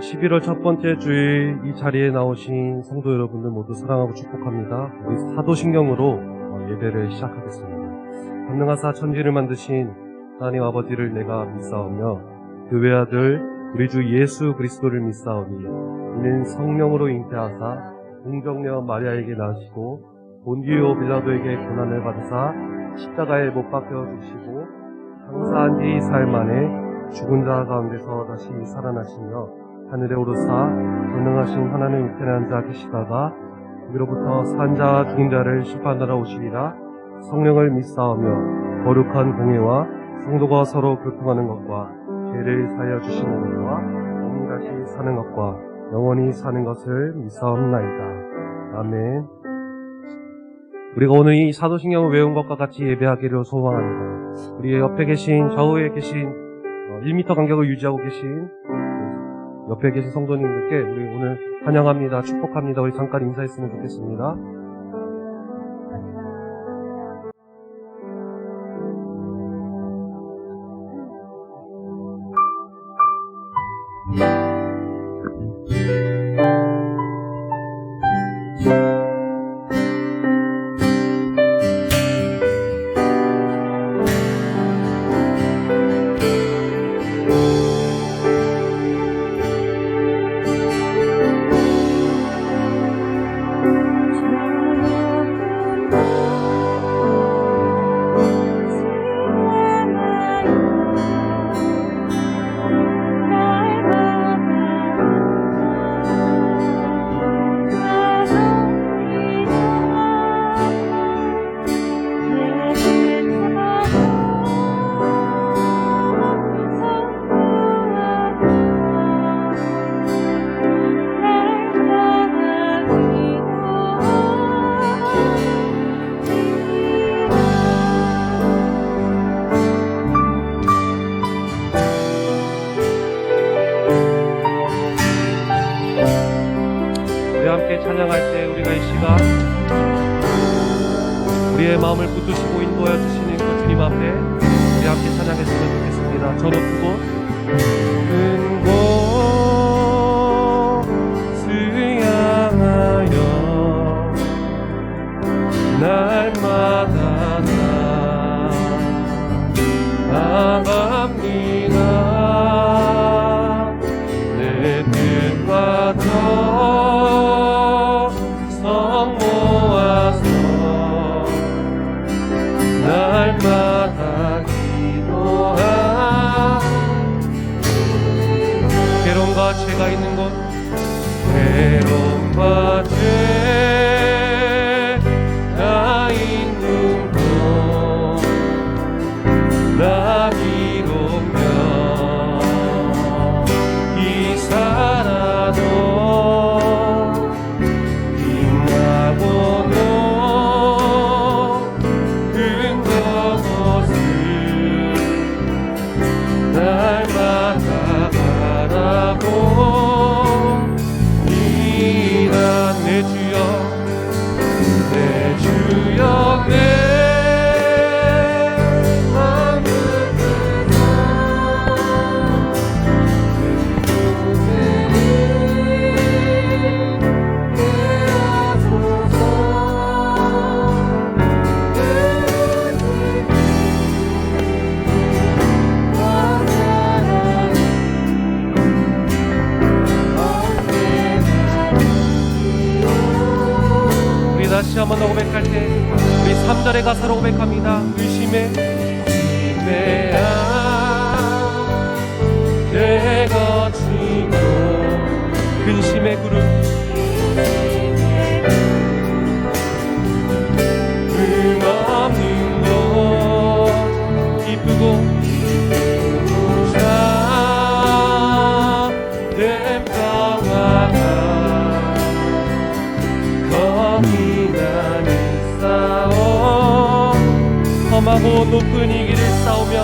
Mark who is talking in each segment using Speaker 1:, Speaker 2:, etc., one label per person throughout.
Speaker 1: 11월 첫 번째 주일 이 자리에 나오신 성도 여러분들 모두 사랑하고 축복합니다. 우리 사도신경으로 예배를 시작하겠습니다. 전능하사 천지를 만드신 하나님 아버지를 내가 믿사오며 그 외아들 우리 주 예수 그리스도를 믿사오니 이는 성령으로 잉태하사 공정녀 마리아에게 낳으시고 본디오 빌라도에게 고난을 받으사 십자가에 못 박혀 죽으시고 장사한 지 4일 만에 죽은 자 가운데서 다시 살아나시며 하늘에 오르사 전능하신 하나님 우편에 앉아 계시다가 거기로부터 산 자와 죽은 자를 심판하러 오시리라. 성령을 믿사오며 거룩한 공예와 성도가 서로 교통하는 것과 죄를 사하여 주시는 것과 영원히 다시 사는 것과 영원히 사는 것을 믿사옵나이다. 아멘. 우리가 오늘 이 사도신경을 외운 것과 같이 예배하기를 소망합니다. 우리 옆에 계신 좌우에 계신 1m 간격을 유지하고 계신 옆에 계신 성도님들께 우리 오늘 환영합니다. 축복합니다. 우리 잠깐 인사했으면 좋겠습니다. 함께 찬양할 때 우리가 이 시간 우리의 마음을 붙드시고 인도하여 주시는 그 주님 앞에 우리 함께 찬양했으면 좋겠습니다. 저 높은 곳 큰 곳을 향하여 날마다 나아갑니다. 내 뜻과 날마다 기도하 괴로움과 죄가 있는 곳 괴로움과 죄가 있는 곳 나 비로면 이사라도 빛나고도 날마다 바라보리라. 내 주여 내 마음을 다시 한번 고백할 때 우리 3절의 가사로 고백합니다. 의심에 내 거치고 근심의 구름 없는 곳 기쁘고 참된 평화가 거기 험하고 높은 이 길을 싸우며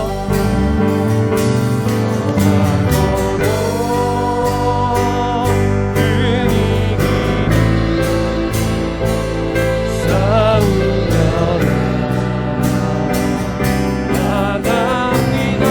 Speaker 1: 나갑니다.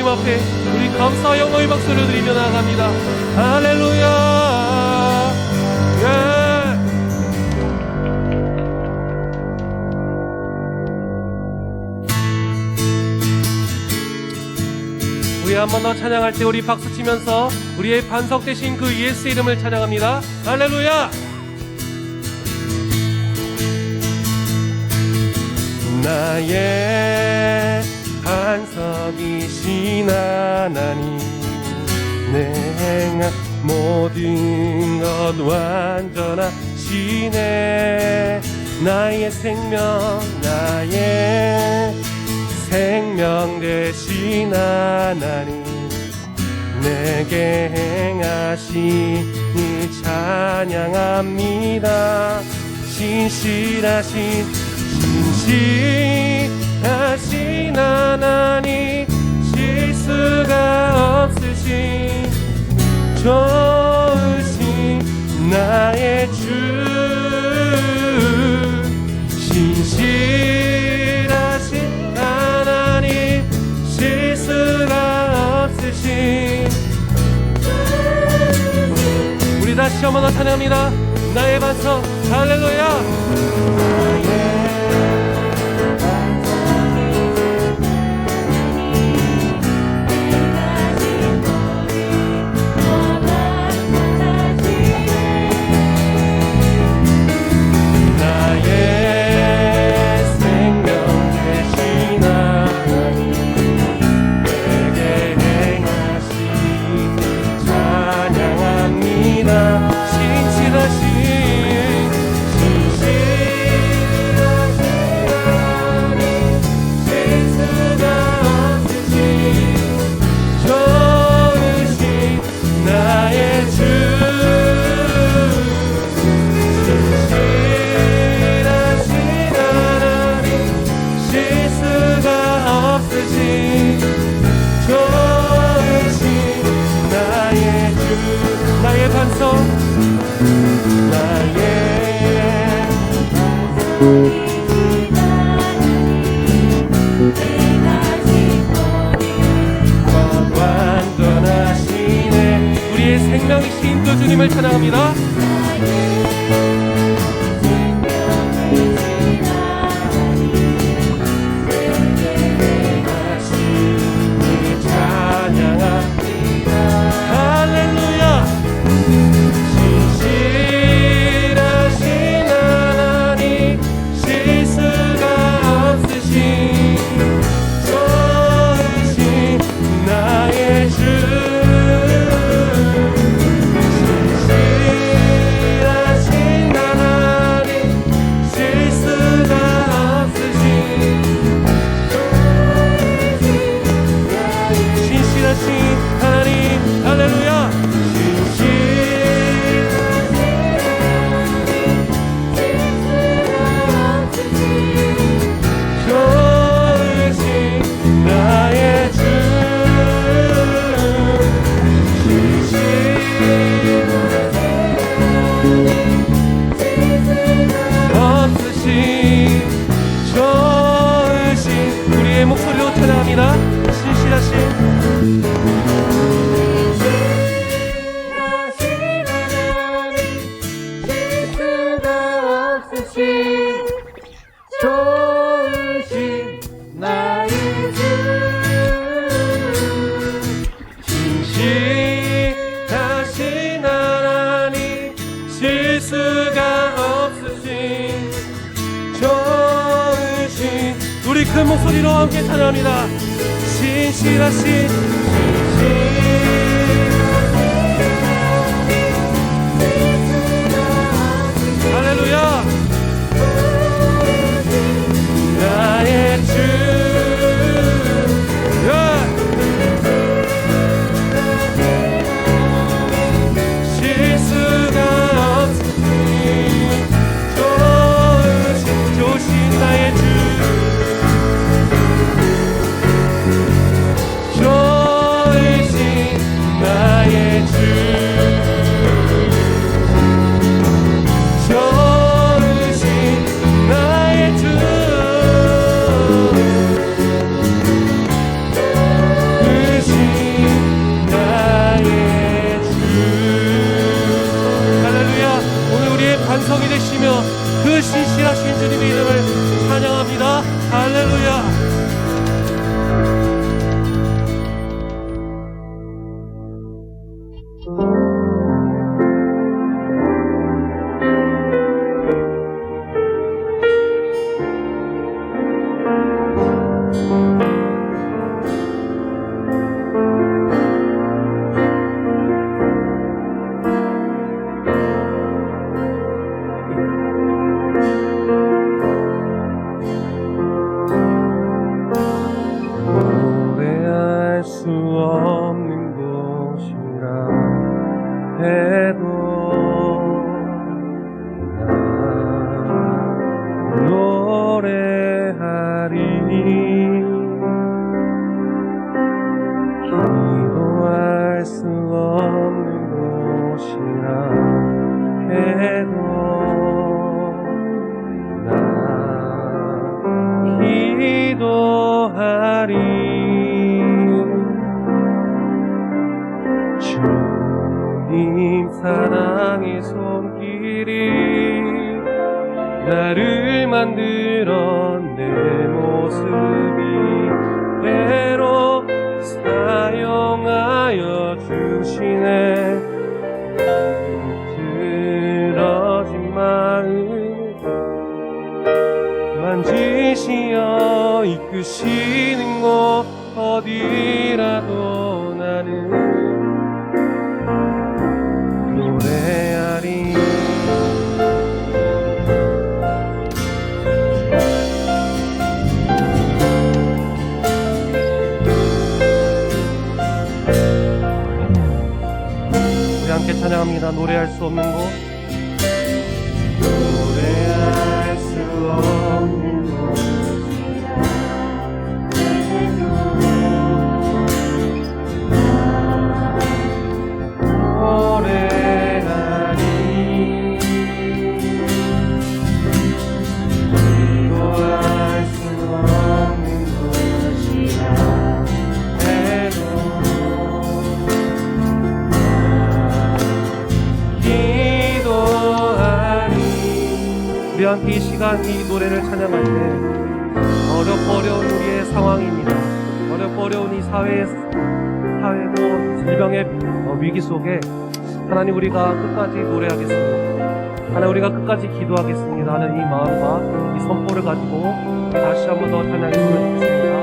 Speaker 1: 앞에 우리 감사와 영광의 박수를 드리며 나아갑니다. 할렐루야. 예. 우리 한 번 더 찬양할 때 우리 박수 치면서 우리의 반석 되신 그 예수 이름을 찬양합니다. 할렐루야. 나의 반석이신 하나님, 내 행한 모든 것 완전하시네. 나의 생명, 나의 생명 되신 하나님, 내게 행하시니 찬양합니다. 신실하신 하나님, 실수가 없으신 좋으신 나의 주, 신실하신 하나님, 실수가 없으신. 우리 다시 한번 더 찬양합니다. 나의 반석. 할렐루야. 완전하시네. 우리의 생명이신 그 주님을 찬양합니다. 우리의 목소리로 찬양합니다. 신실하신 좋으신 나의 주, 신실하신 하나님, 실수가 없으신 좋으신. 우리 큰 목소리로 함께 찬양합니다. 신실하신 할렐루야. 나의 주, 실수가 없으니 좋으신 나의 주, 좋으신 기도할 수 없는 곳이라 해도 나 기도하리. 주님 사랑의 손길이 나를 만들어 내 모습이 때로 사용하여 주시네. 틀어진 마음 만지시어 이끄시는 곳 어디라도 나는 노래하리. 우리 함께 찬양합니다. 노래할 수 없는 곳. 노래할 수 없는 곳이라 해도 노래하리. 기도할 수 없는 곳이라 해도 우리 함께 이 시간 이 노래를 찬양할 때 어렵고 어려운 우리의 상황입니다. 어렵고 어려운 이 사회고 질병의 위기 속에 하나님 우리가 끝까지 노래하겠습니다. 하나님 우리가 끝까지 기도하겠습니다 하는 이 마음과 이 선포를 가지고 다시 한 번 더 찬양했으면 좋겠습니다.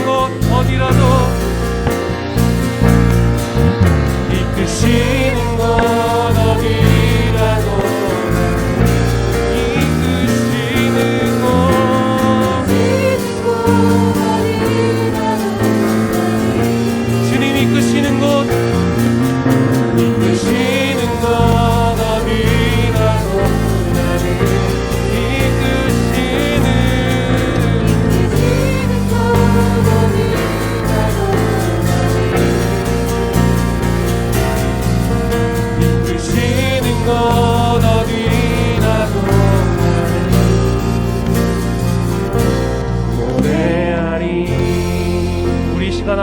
Speaker 1: 것 어디나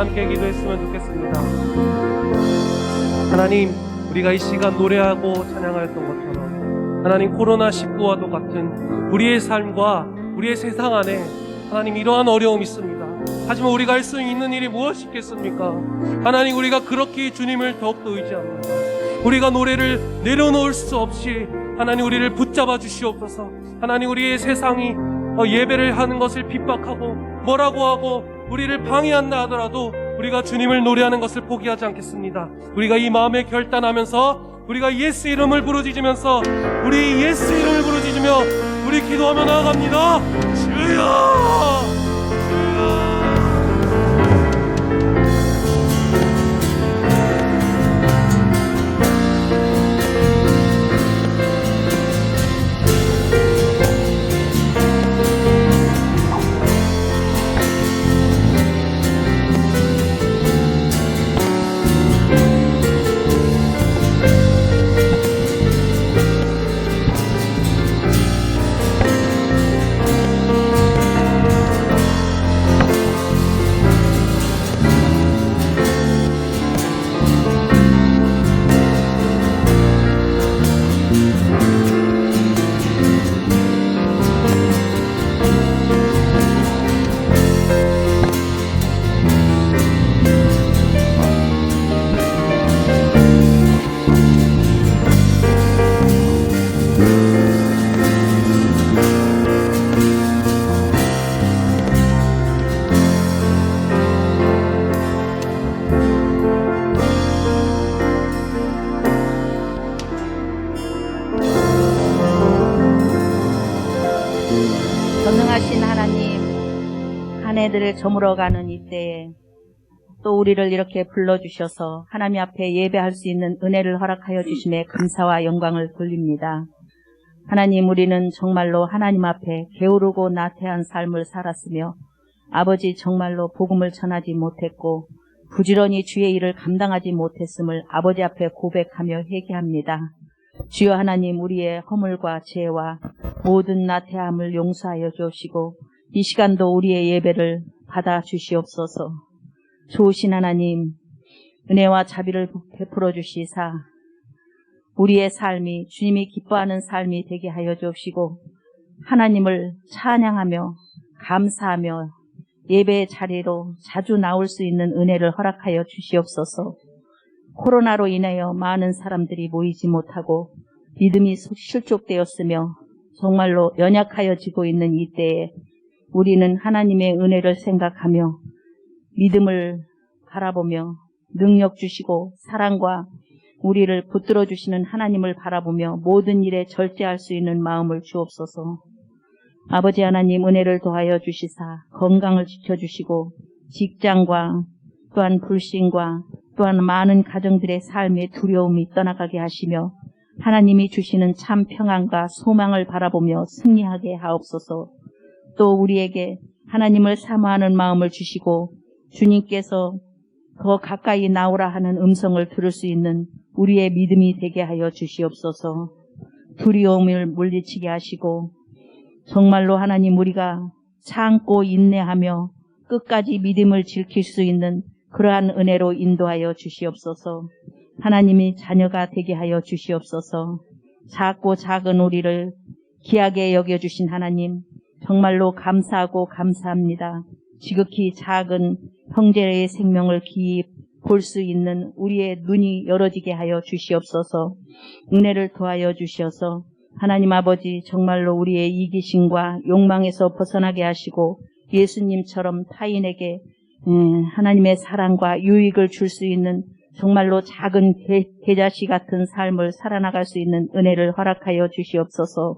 Speaker 1: 함께 기도했으면 좋겠습니다. 하나님, 우리가 이 시간 노래하고 찬양하였던 것처럼 하나님, 코로나19와도 같은 우리의 삶과 우리의 세상 안에 하나님 이러한 어려움이 있습니다. 하지만 우리가 할 수 있는 일이 무엇이 있겠습니까? 하나님, 우리가 그렇게 주님을 더욱더 의지합니다. 우리가 노래를 내려놓을 수 없이 하나님 우리를 붙잡아 주시옵소서. 하나님, 우리의 세상이 예배를 하는 것을 핍박하고 뭐라고 하고 우리를 방해한다 하더라도 우리가 주님을 노래하는 것을 포기하지 않겠습니다. 우리가 이 마음에 결단하면서 우리가 예수 이름을 부르짖으면서 우리 예수 이름을 부르짖으며 우리 기도하며 나아갑니다. 주여!
Speaker 2: 전능하신 하나님, 한 해들을 저물어가는 이때에 또 우리를 이렇게 불러주셔서 하나님 앞에 예배할 수 있는 은혜를 허락하여 주심에 감사와 영광을 돌립니다. 하나님, 우리는 정말로 하나님 앞에 게으르고 나태한 삶을 살았으며 아버지, 정말로 복음을 전하지 못했고 부지런히 주의 일을 감당하지 못했음을 아버지 앞에 고백하며 회개합니다. 주여 하나님, 우리의 허물과 죄와 모든 나태함을 용서하여 주시고 이 시간도 우리의 예배를 받아 주시옵소서. 좋으신 하나님, 은혜와 자비를 베풀어 주시사 우리의 삶이 주님이 기뻐하는 삶이 되게 하여 주시고 하나님을 찬양하며 감사하며 예배의 자리로 자주 나올 수 있는 은혜를 허락하여 주시옵소서. 코로나로 인하여 많은 사람들이 모이지 못하고 믿음이 실족되었으며 정말로 연약하여지고 있는 이때에 우리는 하나님의 은혜를 생각하며 믿음을 바라보며 능력 주시고 사랑과 우리를 붙들어 주시는 하나님을 바라보며 모든 일에 절제할 수 있는 마음을 주옵소서. 아버지 하나님, 은혜를 더하여 주시사 건강을 지켜주시고 직장과 또한 불신과 또한 많은 가정들의 삶의 두려움이 떠나가게 하시며 하나님이 주시는 참 평안과 소망을 바라보며 승리하게 하옵소서. 또 우리에게 하나님을 사모하는 마음을 주시고 주님께서 더 가까이 나오라 하는 음성을 들을 수 있는 우리의 믿음이 되게 하여 주시옵소서. 두려움을 물리치게 하시고 정말로 하나님, 우리가 참고 인내하며 끝까지 믿음을 지킬 수 있는 그러한 은혜로 인도하여 주시옵소서. 하나님이 자녀가 되게 하여 주시옵소서. 작고 작은 우리를 귀하게 여겨주신 하나님, 정말로 감사하고 감사합니다. 지극히 작은 형제의 생명을 귀히 볼 수 있는 우리의 눈이 열어지게 하여 주시옵소서. 은혜를 더하여 주시어서 하나님 아버지, 정말로 우리의 이기심과 욕망에서 벗어나게 하시고 예수님처럼 타인에게 하나님의 사랑과 유익을 줄 수 있는 정말로 작은 계자씨 같은 삶을 살아나갈 수 있는 은혜를 허락하여 주시옵소서.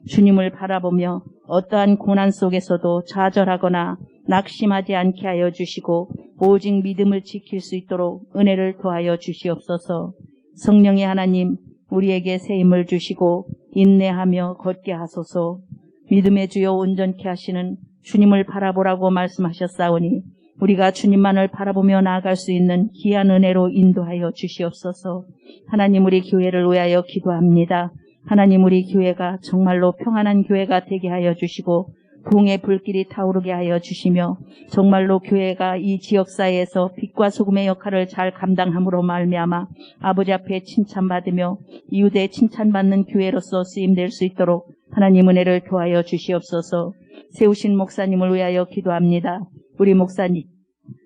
Speaker 2: 주님을 바라보며 어떠한 고난 속에서도 좌절하거나 낙심하지 않게 하여 주시고 오직 믿음을 지킬 수 있도록 은혜를 더하여 주시옵소서. 성령의 하나님, 우리에게 새 힘을 주시고 인내하며 걷게 하소서. 믿음의 주여 온전케 하시는 주님을 바라보라고 말씀하셨사오니 우리가 주님만을 바라보며 나아갈 수 있는 귀한 은혜로 인도하여 주시옵소서. 하나님, 우리 교회를 위하여 기도합니다. 하나님, 우리 교회가 정말로 평안한 교회가 되게 하여 주시고 부흥의 불길이 타오르게 하여 주시며 정말로 교회가 이 지역사회에서 빛과 소금의 역할을 잘 감당함으로 말미암아 아버지 앞에 칭찬받으며 이웃에 칭찬받는 교회로서 쓰임될 수 있도록 하나님 은혜를 도하여 주시옵소서. 세우신 목사님을 위하여 기도합니다. 우리 목사님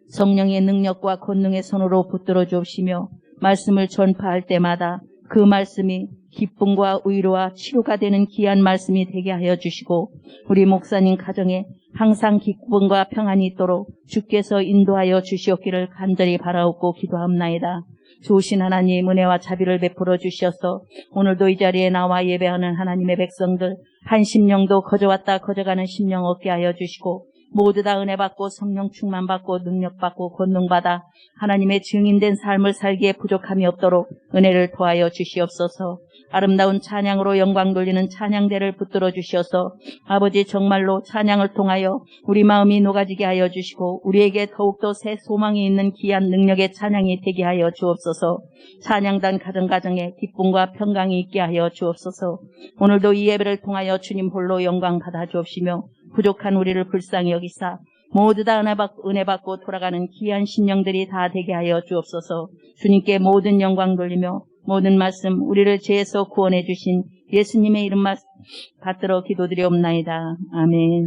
Speaker 2: 성령의 능력과 권능의 손으로 붙들어 주옵시며 말씀을 전파할 때마다 그 말씀이 기쁨과 위로와 치료가 되는 귀한 말씀이 되게 하여 주시고 우리 목사님 가정에 항상 기쁨과 평안이 있도록 주께서 인도하여 주시옵기를 간절히 바라옵고 기도합나이다. 좋으신 하나님 은혜와 자비를 베풀어 주셔서 오늘도 이 자리에 나와 예배하는 하나님의 백성들 한 심령도 거저왔다 거저가는 심령 얻게 하여 주시고 모두 다 은혜 받고 성령 충만 받고 능력 받고 권능 받아 하나님의 증인된 삶을 살기에 부족함이 없도록 은혜를 도하여 주시옵소서. 아름다운 찬양으로 영광 돌리는 찬양대를 붙들어 주셔서 아버지 정말로 찬양을 통하여 우리 마음이 녹아지게 하여 주시고 우리에게 더욱더 새 소망이 있는 귀한 능력의 찬양이 되게 하여 주옵소서. 찬양단 가정가정에 기쁨과 평강이 있게 하여 주옵소서. 오늘도 이 예배를 통하여 주님 홀로 영광 받아 주옵시며 부족한 우리를 불쌍히 여기사 모두 다 은혜 받고 돌아가는 귀한 심령들이 다 되게 하여 주옵소서. 주님께 모든 영광 돌리며 모든 말씀 우리를 죄에서 구원해 주신 예수님의 이름 받들어 기도드리옵나이다. 아멘.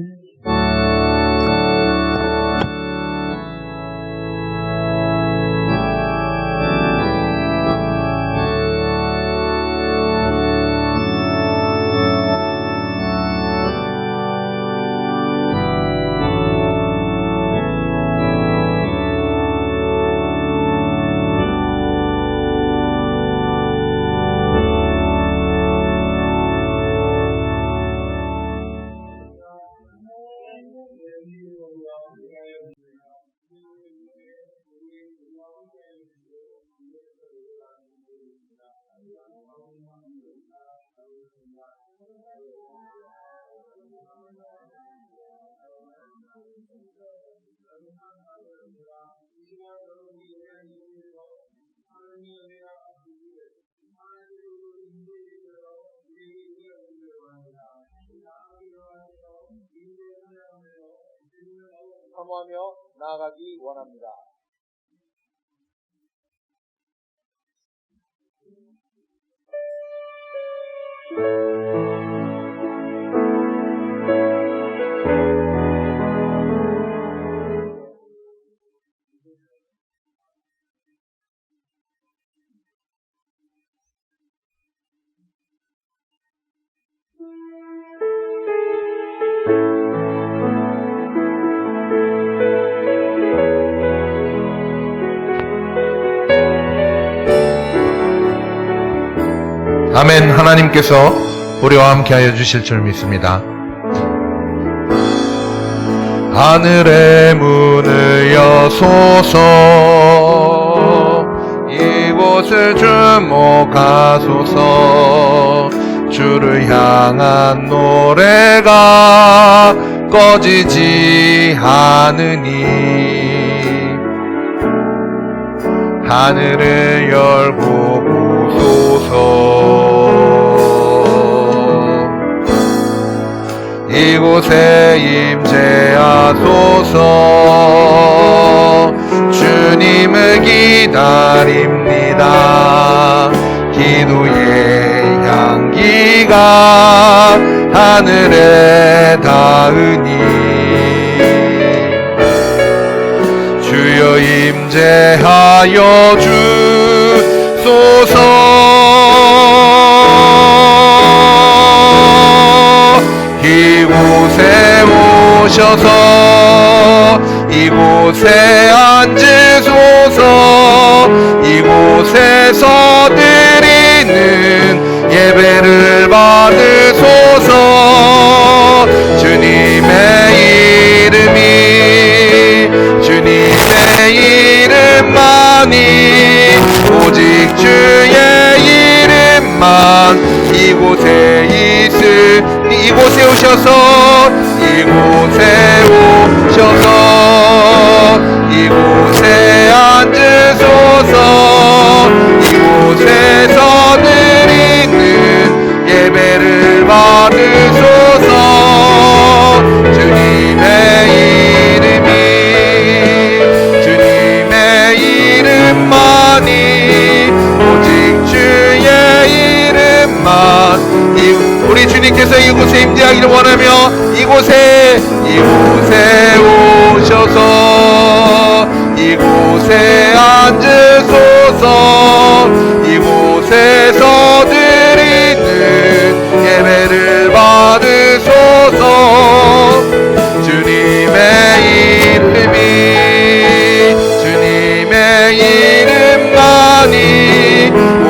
Speaker 3: 사모하며 나아가기 원합니다.
Speaker 4: 아멘. 하나님께서 우리와 함께하여 주실 줄 믿습니다. 하늘의 문을 여소서 이곳을 주목하소서 주를 향한 노래가 꺼지지 않으니 하늘을 열고 보소서 이곳에 임재하소서 주님을 기다립니다. 기도의 향기가 하늘에 닿으니 주여 임재하여 주소서. 이곳에 오셔서 이곳에 앉으소서. 이곳에서 드리는 예배를 받으소서. 주님의 이름이 주님의 이름만이 오직 주의 이름만 이곳에 오셔서 이곳에 오셔서 이곳에 앉으소서. 이곳에서 드리는 예배를 받으소서. 주님께서 이곳에 임재하기를 원하며 이곳에 오셔서 이곳에 앉으소서. 이곳에서 드리는 예배를 받으소서. 주님의 이름만이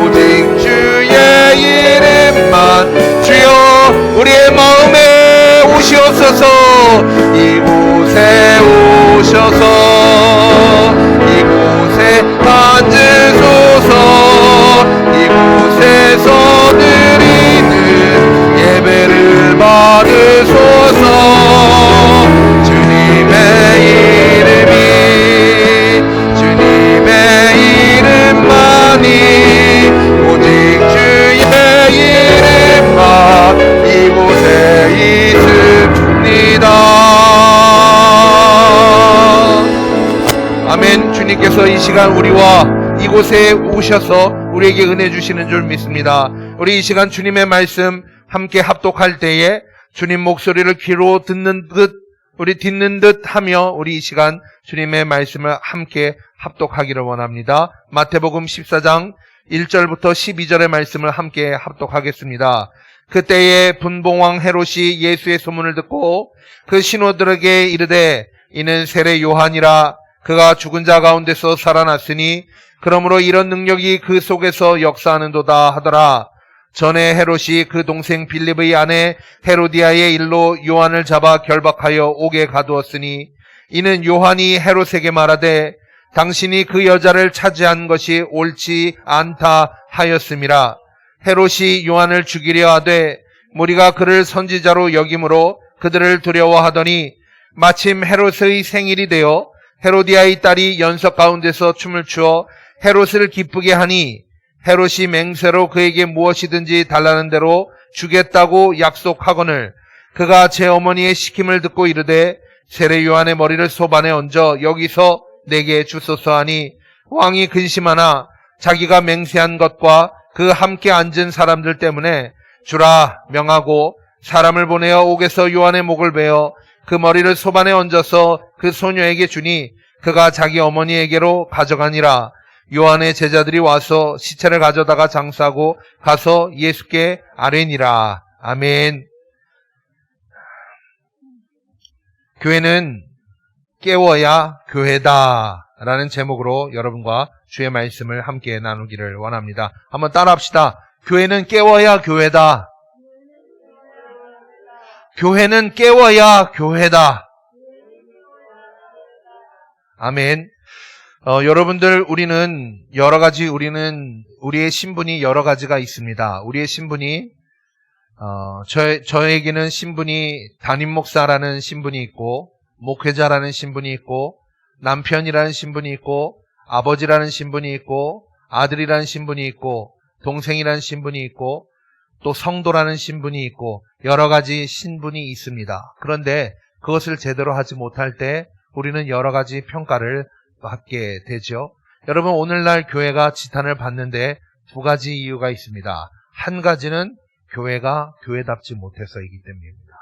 Speaker 4: 오직 주의 이름만 주여 우리의 마음에 오시옵소서. 이곳에 오셔서 이곳에 앉으소서. 이곳에서 드리는 예배를 받으소서. 주님의 이름만이 오직 주의 이름만 이곳에 있습니다. 아멘. 주님께서 이 시간 우리와 이곳에 오셔서 우리에게 은혜 주시는 줄 믿습니다. 우리 이 시간 주님의 말씀 함께 합독할 때에 주님 목소리를 귀로 듣는 듯 하며 우리 이 시간 주님의 말씀을 함께 합독하기를 원합니다. 마태복음 14장 1절부터 12절의 말씀을 함께 합독하겠습니다. 그때에 분봉왕 헤롯이 예수의 소문을 듣고 그 신호들에게 이르되 이는 세례 요한이라. 그가 죽은 자 가운데서 살아났으니 그러므로 이런 능력이 그 속에서 역사하는도다 하더라. 전에 헤롯이 그 동생 빌립의 아내 헤로디아의 일로 요한을 잡아 결박하여 옥에 가두었으니 이는 요한이 헤롯에게 말하되 당신이 그 여자를 차지한 것이 옳지 않다 하였음이라. 헤롯이 요한을 죽이려 하되 무리가 그를 선지자로 여김으로 그들을 두려워하더니 마침 헤롯의 생일이 되어 헤로디아의 딸이 연석 가운데서 춤을 추어 헤롯을 기쁘게 하니 헤롯이 맹세로 그에게 무엇이든지 달라는 대로 주겠다고 약속하거늘 그가 제 어머니의 시킴을 듣고 이르되 세례 요한의 머리를 소반에 얹어 여기서 내게 주소서 하니 왕이 근심하나 자기가 맹세한 것과 그 함께 앉은 사람들 때문에 주라 명하고 사람을 보내어 옥에서 요한의 목을 베어 그 머리를 소반에 얹어서 그 소녀에게 주니 그가 자기 어머니에게로 가져가니라. 요한의 제자들이 와서 시체를 가져다가 장사하고 가서 예수께 아뢰니라. 아멘. 교회는 깨워야 교회다 라는 제목으로 여러분과 주의 말씀을 함께 나누기를 원합니다. 한번 따라합시다. 교회는 깨워야 교회다. 교회는 깨워야 교회다. 아멘. 여러분들, 우리는 우리의 신분이 여러 가지가 있습니다. 우리의 신분이, 저에게는 신분이 담임 목사라는 신분이 있고, 목회자라는 신분이 있고, 남편이라는 신분이 있고, 아버지라는 신분이 있고, 아들이라는 신분이 있고, 동생이라는 신분이 있고, 또 성도라는 신분이 있고, 여러 가지 신분이 있습니다. 그런데 그것을 제대로 하지 못할 때 우리는 여러 가지 평가를 받게 되죠. 여러분, 오늘날 교회가 지탄을 받는데 두 가지 이유가 있습니다. 한 가지는 교회가 교회답지 못해서이기 때문입니다.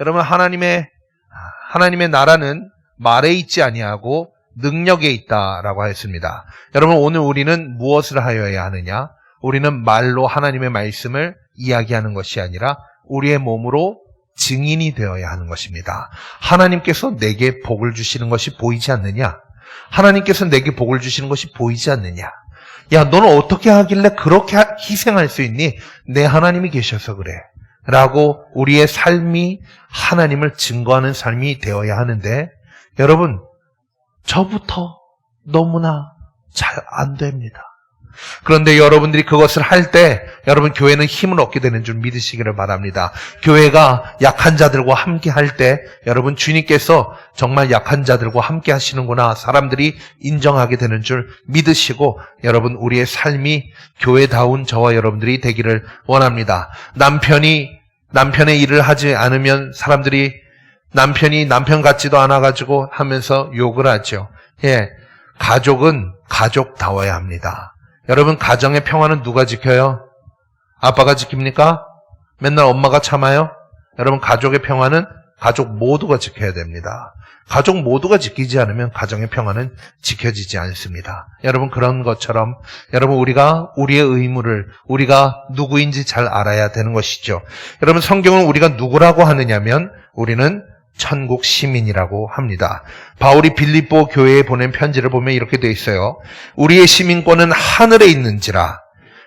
Speaker 4: 여러분, 하나님의 나라는 말에 있지 아니하고 능력에 있다라고 했습니다. 여러분, 오늘 우리는 무엇을 하여야 하느냐? 우리는 말로 하나님의 말씀을 이야기하는 것이 아니라 우리의 몸으로 증인이 되어야 하는 것입니다. 하나님께서 내게 복을 주시는 것이 보이지 않느냐? 하나님께서 내게 복을 주시는 것이 보이지 않느냐? 야, 너는 어떻게 하길래 그렇게 희생할 수 있니? 내 하나님이 계셔서 그래. 라고 우리의 삶이 하나님을 증거하는 삶이 되어야 하는데, 여러분, 저부터 너무나 잘 안 됩니다. 그런데 여러분들이 그것을 할 때 여러분 교회는 힘을 얻게 되는 줄 믿으시기를 바랍니다. 교회가 약한 자들과 함께 할 때 여러분 주님께서 정말 약한 자들과 함께 하시는구나 사람들이 인정하게 되는 줄 믿으시고 여러분 우리의 삶이 교회다운 저와 여러분들이 되기를 원합니다. 남편의 일을 하지 않으면 사람들이 남편이 남편 같지도 않아가지고 하면서 욕을 하죠. 예, 가족은 가족다워야 합니다. 여러분 가정의 평화는 누가 지켜요? 아빠가 지킵니까? 맨날 엄마가 참아요? 여러분, 가족의 평화는 가족 모두가 지켜야 됩니다. 가족 모두가 지키지 않으면 가정의 평화는 지켜지지 않습니다. 여러분, 그런 것처럼 여러분, 우리가 우리의 의무를, 우리가 누구인지 잘 알아야 되는 것이죠. 여러분, 성경은 우리가 누구라고 하느냐면 우리는 천국 시민이라고 합니다. 바울이 빌립보 교회에 보낸 편지를 보면 이렇게 돼 있어요. 우리의 시민권은 하늘에 있는지라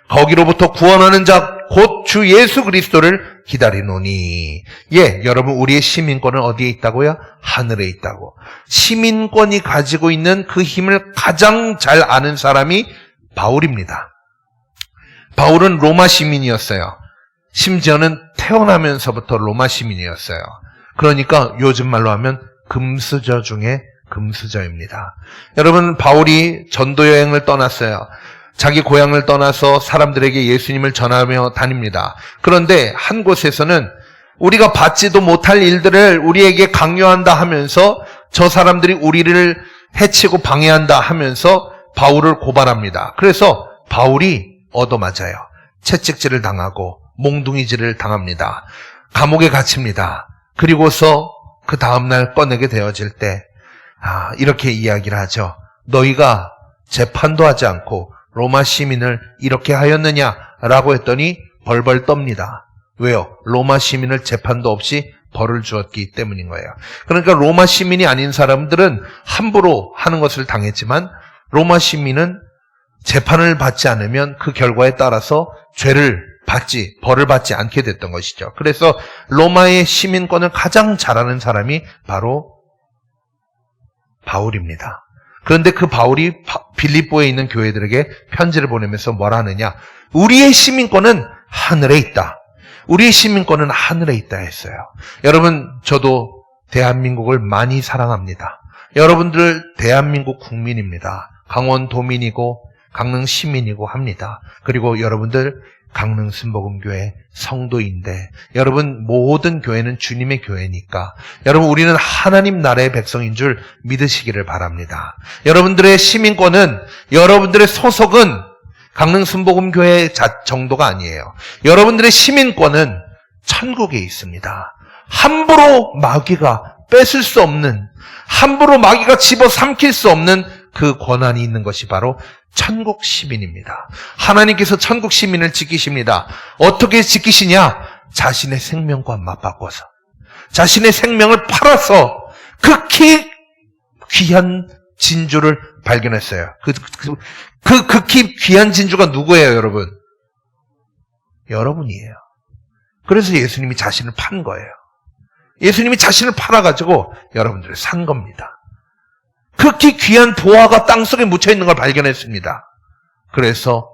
Speaker 4: 거기로부터 구원하는 자 곧 주 예수 그리스도를 기다리노니. 예, 여러분, 우리의 시민권은 어디에 있다고요? 하늘에 있다고. 시민권이 가지고 있는 그 힘을 가장 잘 아는 사람이 바울입니다. 바울은 로마 시민이었어요. 심지어는 태어나면서부터 로마 시민이었어요. 그러니까 요즘 말로 하면 금수저 중에 금수저입니다. 여러분, 바울이 전도 여행을 떠났어요. 자기 고향을 떠나서 사람들에게 예수님을 전하며 다닙니다. 그런데 한 곳에서는 우리가 받지도 못할 일들을 우리에게 강요한다 하면서 저 사람들이 우리를 해치고 방해한다 하면서 바울을 고발합니다. 그래서 바울이 얻어맞아요. 채찍질을 당하고 몽둥이질을 당합니다. 감옥에 갇힙니다. 그리고서 그 다음날 꺼내게 되어질 때 이렇게 이야기를 하죠. 너희가 재판도 하지 않고 로마 시민을 이렇게 하였느냐라고 했더니 벌벌 떱니다. 왜요? 로마 시민을 재판도 없이 벌을 주었기 때문인 거예요. 그러니까 로마 시민이 아닌 사람들은 함부로 하는 것을 당했지만 로마 시민은 재판을 받지 않으면 그 결과에 따라서 벌을 받지 않게 됐던 것이죠. 그래서 로마의 시민권을 가장 잘 아는 사람이 바로 바울입니다. 그런데 그 바울이 빌립보에 있는 교회들에게 편지를 보내면서 뭐라 하느냐? 우리의 시민권은 하늘에 있다. 우리의 시민권은 하늘에 있다 했어요. 여러분, 저도 대한민국을 많이 사랑합니다. 여러분들 대한민국 국민입니다. 강원도민이고 강릉 시민이고 합니다. 그리고 여러분들 강릉 순복음교회 성도인데 여러분 모든 교회는 주님의 교회니까 여러분 우리는 하나님 나라의 백성인 줄 믿으시기를 바랍니다. 여러분들의 시민권은 여러분들의 소속은 강릉 순복음교회 정도가 아니에요. 여러분들의 시민권은 천국에 있습니다. 함부로 마귀가 뺏을 수 없는, 함부로 마귀가 집어삼킬 수 없는 그 권한이 있는 것이 바로 천국 시민입니다. 하나님께서 천국 시민을 지키십니다. 어떻게 지키시냐? 자신의 생명과 맞바꿔서, 자신의 생명을 팔아서 극히 귀한 진주를 발견했어요. 극히 귀한 진주가 누구예요, 여러분? 여러분이에요. 그래서 예수님이 자신을 판 거예요. 예수님이 자신을 팔아가지고 여러분들을 산 겁니다. 극히 귀한 보화가 땅속에 묻혀있는 걸 발견했습니다. 그래서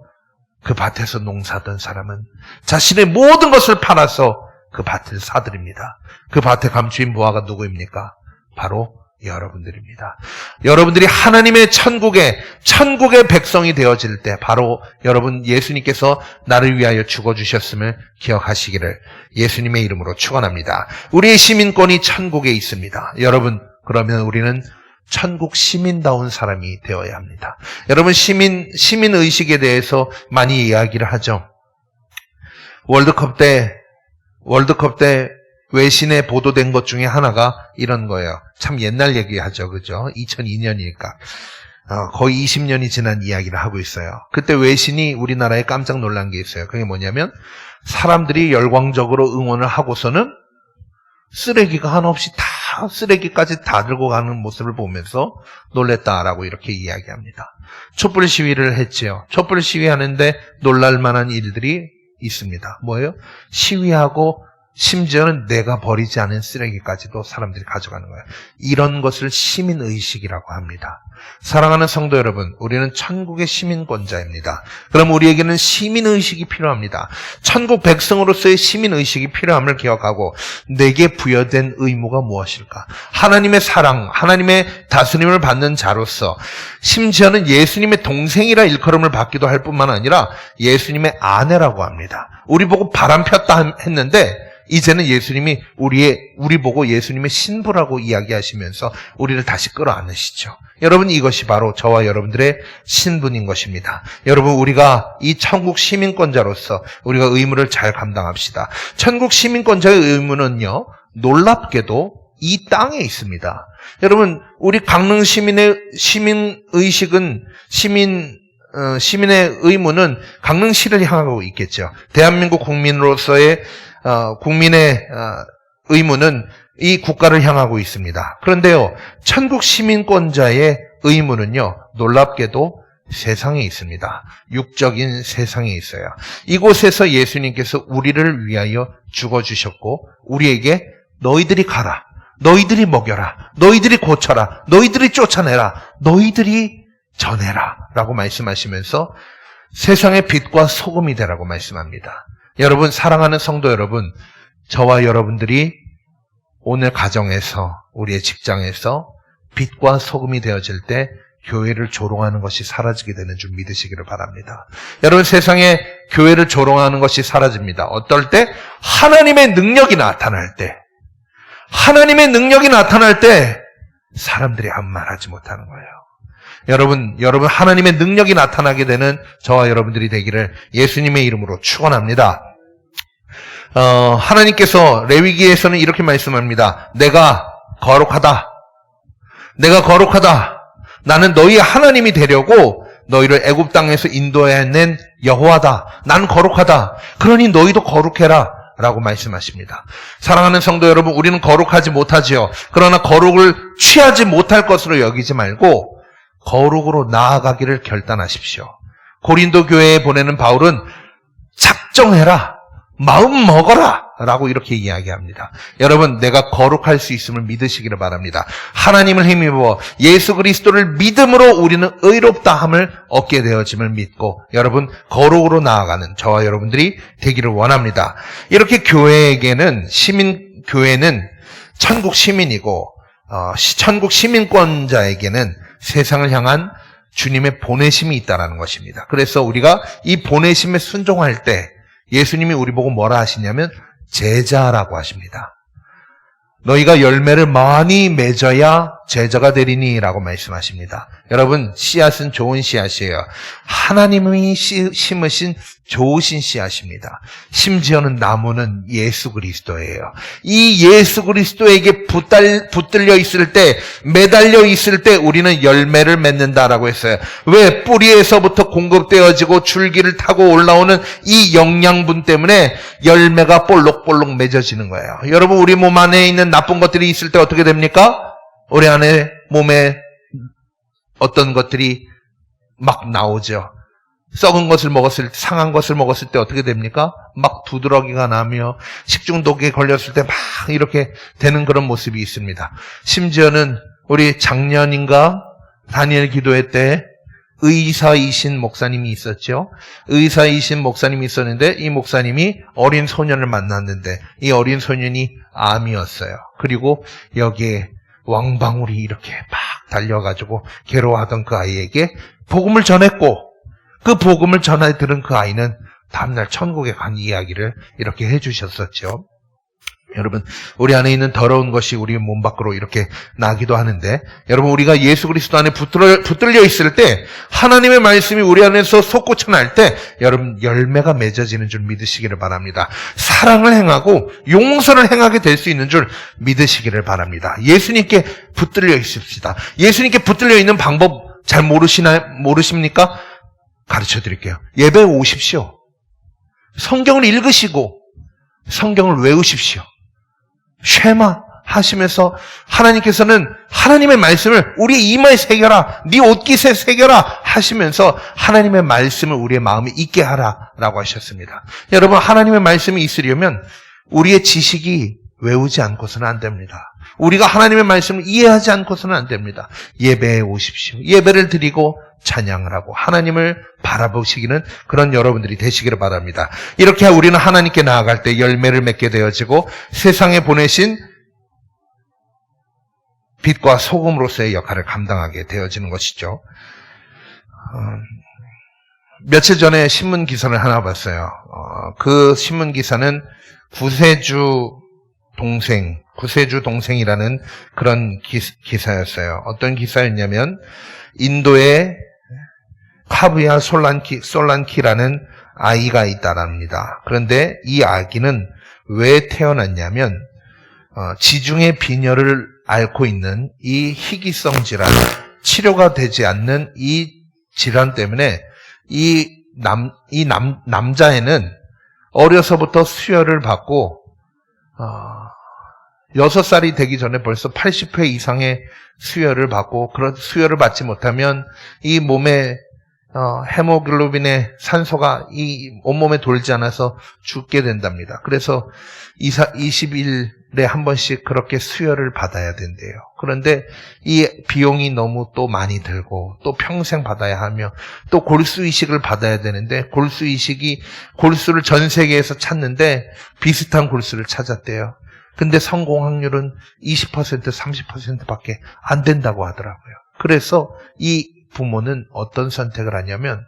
Speaker 4: 그 밭에서 농사던 사람은 자신의 모든 것을 팔아서 그 밭을 사들입니다. 그 밭에 감추인 보화가 누구입니까? 바로 여러분들입니다. 여러분들이 하나님의 천국의 백성이 되어질 때 바로 여러분 예수님께서 나를 위하여 죽어주셨음을 기억하시기를 예수님의 이름으로 축원합니다. 우리의 시민권이 천국에 있습니다. 여러분, 그러면 우리는 천국 시민다운 사람이 되어야 합니다. 여러분, 시민의식에 대해서 많이 이야기를 하죠. 월드컵 때 외신에 보도된 것 중에 하나가 이런 거예요. 참 옛날 얘기하죠. 그죠? 2002년이니까. 거의 20년이 지난 이야기를 하고 있어요. 그때 외신이 우리나라에 깜짝 놀란 게 있어요. 그게 뭐냐면 사람들이 열광적으로 응원을 하고서는 쓰레기가 한없이 쓰레기까지 다 들고 가는 모습을 보면서 놀랬다라고 이렇게 이야기합니다. 촛불 시위를 했지요. 촛불 시위하는데 놀랄 만한 일들이 있습니다. 뭐예요? 시위하고 심지어는 내가 버리지 않은 쓰레기까지도 사람들이 가져가는 거예요. 이런 것을 시민의식이라고 합니다. 사랑하는 성도 여러분, 우리는 천국의 시민권자입니다. 그럼 우리에게는 시민의식이 필요합니다. 천국 백성으로서의 시민의식이 필요함을 기억하고 내게 부여된 의무가 무엇일까? 하나님의 사랑, 하나님의 다스림을 받는 자로서 심지어는 예수님의 동생이라 일컬음을 받기도 할 뿐만 아니라 예수님의 아내라고 합니다. 우리 보고 바람 폈다 했는데 이제는 예수님이 우리 보고 예수님의 신부라고 이야기하시면서 우리를 다시 끌어안으시죠. 여러분, 이것이 바로 저와 여러분들의 신분인 것입니다. 여러분, 우리가 이 천국 시민권자로서 우리가 의무를 잘 감당합시다. 천국 시민권자의 의무는요, 놀랍게도 이 땅에 있습니다. 여러분, 우리 강릉 시민의 시민의식은 시민의 의무는 강릉시를 향하고 있겠죠. 대한민국 국민으로서의 국민의 의무는 이 국가를 향하고 있습니다. 그런데요, 천국 시민권자의 의무는요, 놀랍게도 세상에 있습니다. 육적인 세상에 있어요. 이곳에서 예수님께서 우리를 위하여 죽어주셨고, 우리에게 너희들이 가라, 너희들이 먹여라, 너희들이 고쳐라, 너희들이 쫓아내라, 너희들이 전해라 라고 말씀하시면서 세상의 빛과 소금이 되라고 말씀합니다. 여러분, 사랑하는 성도 여러분, 저와 여러분들이 오늘 가정에서, 우리의 직장에서 빛과 소금이 되어질 때 교회를 조롱하는 것이 사라지게 되는 줄 믿으시기를 바랍니다. 여러분, 세상에 교회를 조롱하는 것이 사라집니다. 어떨 때? 하나님의 능력이 나타날 때. 하나님의 능력이 나타날 때 사람들이 아무 말 하지 못하는 거예요. 여러분 하나님의 능력이 나타나게 되는 저와 여러분들이 되기를 예수님의 이름으로 축원합니다. 하나님께서 레위기에서는 이렇게 말씀합니다. 내가 거룩하다. 내가 거룩하다. 나는 너희의 하나님이 되려고 너희를 애굽 땅에서 인도해낸 여호와다. 난 거룩하다. 그러니 너희도 거룩해라. 라고 말씀하십니다. 사랑하는 성도 여러분, 우리는 거룩하지 못하지요. 그러나 거룩을 취하지 못할 것으로 여기지 말고 거룩으로 나아가기를 결단하십시오. 고린도 교회에 보내는 바울은 작정해라, 마음 먹어라 라고 이렇게 이야기합니다. 여러분, 내가 거룩할 수 있음을 믿으시기를 바랍니다. 하나님을 힘입어 예수 그리스도를 믿음으로 우리는 의롭다함을 얻게 되어짐을 믿고 여러분, 거룩으로 나아가는 저와 여러분들이 되기를 원합니다. 이렇게 교회는 천국 시민이고 천국 시민권자에게는 세상을 향한 주님의 보내심이 있다는 것입니다. 그래서 우리가 이 보내심에 순종할 때 예수님이 우리 보고 뭐라 하시냐면 제자라고 하십니다. 너희가 열매를 많이 맺어야 제자가 되리니 라고 말씀하십니다. 여러분, 씨앗은 좋은 씨앗이에요. 하나님이 심으신 좋으신 씨앗입니다. 심지어는 나무는 예수 그리스도예요. 이 예수 그리스도에게 붙들려 있을 때, 매달려 있을 때 우리는 열매를 맺는다라고 했어요. 왜? 뿌리에서부터 공급되어지고 줄기를 타고 올라오는 이 영양분 때문에 열매가 볼록볼록 맺어지는 거예요. 여러분, 우리 몸 안에 있는 나쁜 것들이 있을 때 어떻게 됩니까? 우리 안에 몸에 어떤 것들이 막 나오죠. 썩은 것을 먹었을 때, 상한 것을 먹었을 때 어떻게 됩니까? 막 두드러기가 나며 식중독에 걸렸을 때 막 이렇게 되는 그런 모습이 있습니다. 심지어는 우리 작년인가 다니엘 기도회 때 의사이신 목사님이 있었죠. 의사이신 목사님이 있었는데 이 목사님이 어린 소년을 만났는데 이 어린 소년이 암이었어요. 그리고 여기에 왕방울이 이렇게 막 달려가지고 괴로워하던 그 아이에게 복음을 전했고 그 복음을 전해 들은 그 아이는 다음날 천국에 간 이야기를 이렇게 해주셨었죠. 여러분, 우리 안에 있는 더러운 것이 우리 몸 밖으로 이렇게 나기도 하는데 여러분, 우리가 예수 그리스도 안에 붙들려 있을 때 하나님의 말씀이 우리 안에서 솟구쳐 날 때 여러분, 열매가 맺어지는 줄 믿으시기를 바랍니다. 사랑을 행하고 용서를 행하게 될 수 있는 줄 믿으시기를 바랍니다. 예수님께 붙들려 있읍시다. 예수님께 붙들려 있는 방법 잘 모르십니까? 가르쳐 드릴게요. 예배에 오십시오. 성경을 읽으시고 성경을 외우십시오. 쉐마 하시면서 하나님께서는 하나님의 말씀을 우리의 이마에 새겨라, 네 옷깃에 새겨라 하시면서 하나님의 말씀을 우리의 마음에 있게 하라라고 하셨습니다. 여러분, 하나님의 말씀이 있으려면 우리의 지식이 외우지 않고서는 안 됩니다. 우리가 하나님의 말씀을 이해하지 않고서는 안 됩니다. 예배에 오십시오. 예배를 드리고 찬양을 하고 하나님을 바라보시기는 그런 여러분들이 되시기를 바랍니다. 이렇게 우리는 하나님께 나아갈 때 열매를 맺게 되어지고 세상에 보내신 빛과 소금으로서의 역할을 감당하게 되어지는 것이죠. 며칠 전에 신문 기사를 하나 봤어요. 그 신문 기사는 구세주 동생이라는 그런 기사였어요. 어떤 기사였냐면 인도에 카브야 솔란키라는 아이가 있다랍니다. 그런데 이 아기는 왜 태어났냐면 지중해 빈혈을 앓고 있는 이 희귀성 질환, 치료가 되지 않는 이 질환 때문에 남자애는 어려서부터 수혈을 받고 6살이 되기 전에 벌써 80회 이상의 수혈을 받고, 그런 수혈을 받지 못하면 이 몸에 헤모글로빈의 산소가 이 온몸에 돌지 않아서 죽게 된답니다. 그래서 20일에 한 번씩 그렇게 수혈을 받아야 된대요. 그런데 이 비용이 너무 또 많이 들고, 또 평생 받아야 하며, 또 골수 이식을 받아야 되는데, 골수를 전 세계에서 찾는데 비슷한 골수를 찾았대요. 근데 성공 확률은 20%, 30%밖에 안 된다고 하더라고요. 그래서 이 부모는 어떤 선택을 하냐면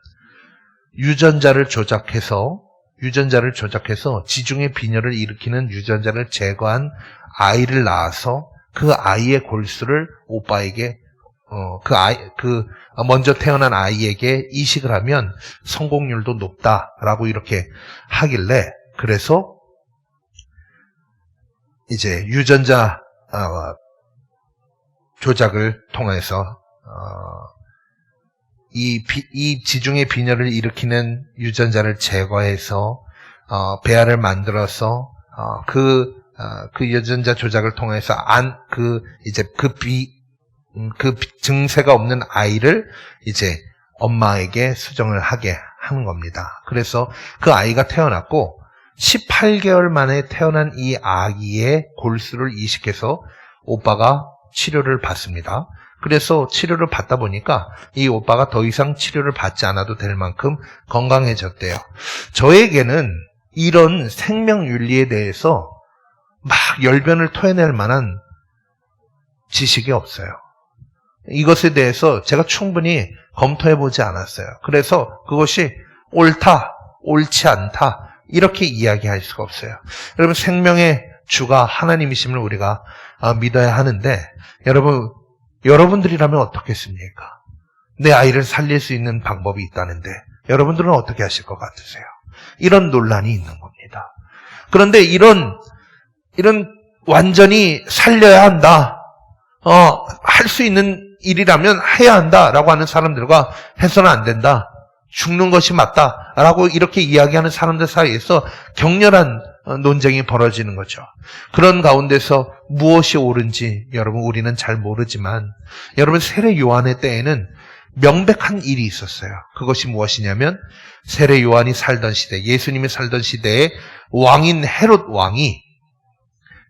Speaker 4: 유전자를 조작해서 지중해 빈혈을 일으키는 유전자를 제거한 아이를 낳아서 그 아이의 골수를 오빠에게 먼저 태어난 아이에게 이식을 하면 성공률도 높다라고 이렇게 하길래, 그래서 이제 유전자 조작을 통해서 이 지중해 빈혈을 일으키는 유전자를 제거해서 배아를 만들어서 그 유전자 조작을 통해서 그 증세가 없는 아이를 이제 엄마에게 수정을 하게 하는 겁니다. 그래서 그 아이가 태어났고 18개월 만에 태어난 이 아기의 골수를 이식해서 오빠가 치료를 받습니다. 그래서 치료를 받다 보니까 이 오빠가 더 이상 치료를 받지 않아도 될 만큼 건강해졌대요. 저에게는 이런 생명윤리에 대해서 막 열변을 토해낼 만한 지식이 없어요. 이것에 대해서 제가 충분히 검토해보지 않았어요. 그래서 그것이 옳다, 옳지 않다, 이렇게 이야기할 수가 없어요. 여러분, 생명의 주가 하나님이심을 우리가 믿어야 하는데, 여러분들이라면 어떻겠습니까? 내 아이를 살릴 수 있는 방법이 있다는데 여러분들은 어떻게 하실 것 같으세요? 이런 논란이 있는 겁니다. 그런데 이런 완전히 살려야 한다, 할 수 있는 일이라면 해야 한다라고 하는 사람들과 해서는 안 된다, 죽는 것이 맞다라고 이렇게 이야기하는 사람들 사이에서 격렬한 논쟁이 벌어지는 거죠. 그런 가운데서 무엇이 옳은지 여러분 우리는 잘 모르지만, 여러분 세례 요한의 때에는 명백한 일이 있었어요. 그것이 무엇이냐면 세례 요한이 살던 시대, 예수님이 살던 시대에 왕인 헤롯 왕이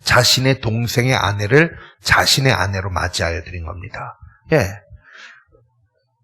Speaker 4: 자신의 동생의 아내를 자신의 아내로 맞이하여 드린 겁니다.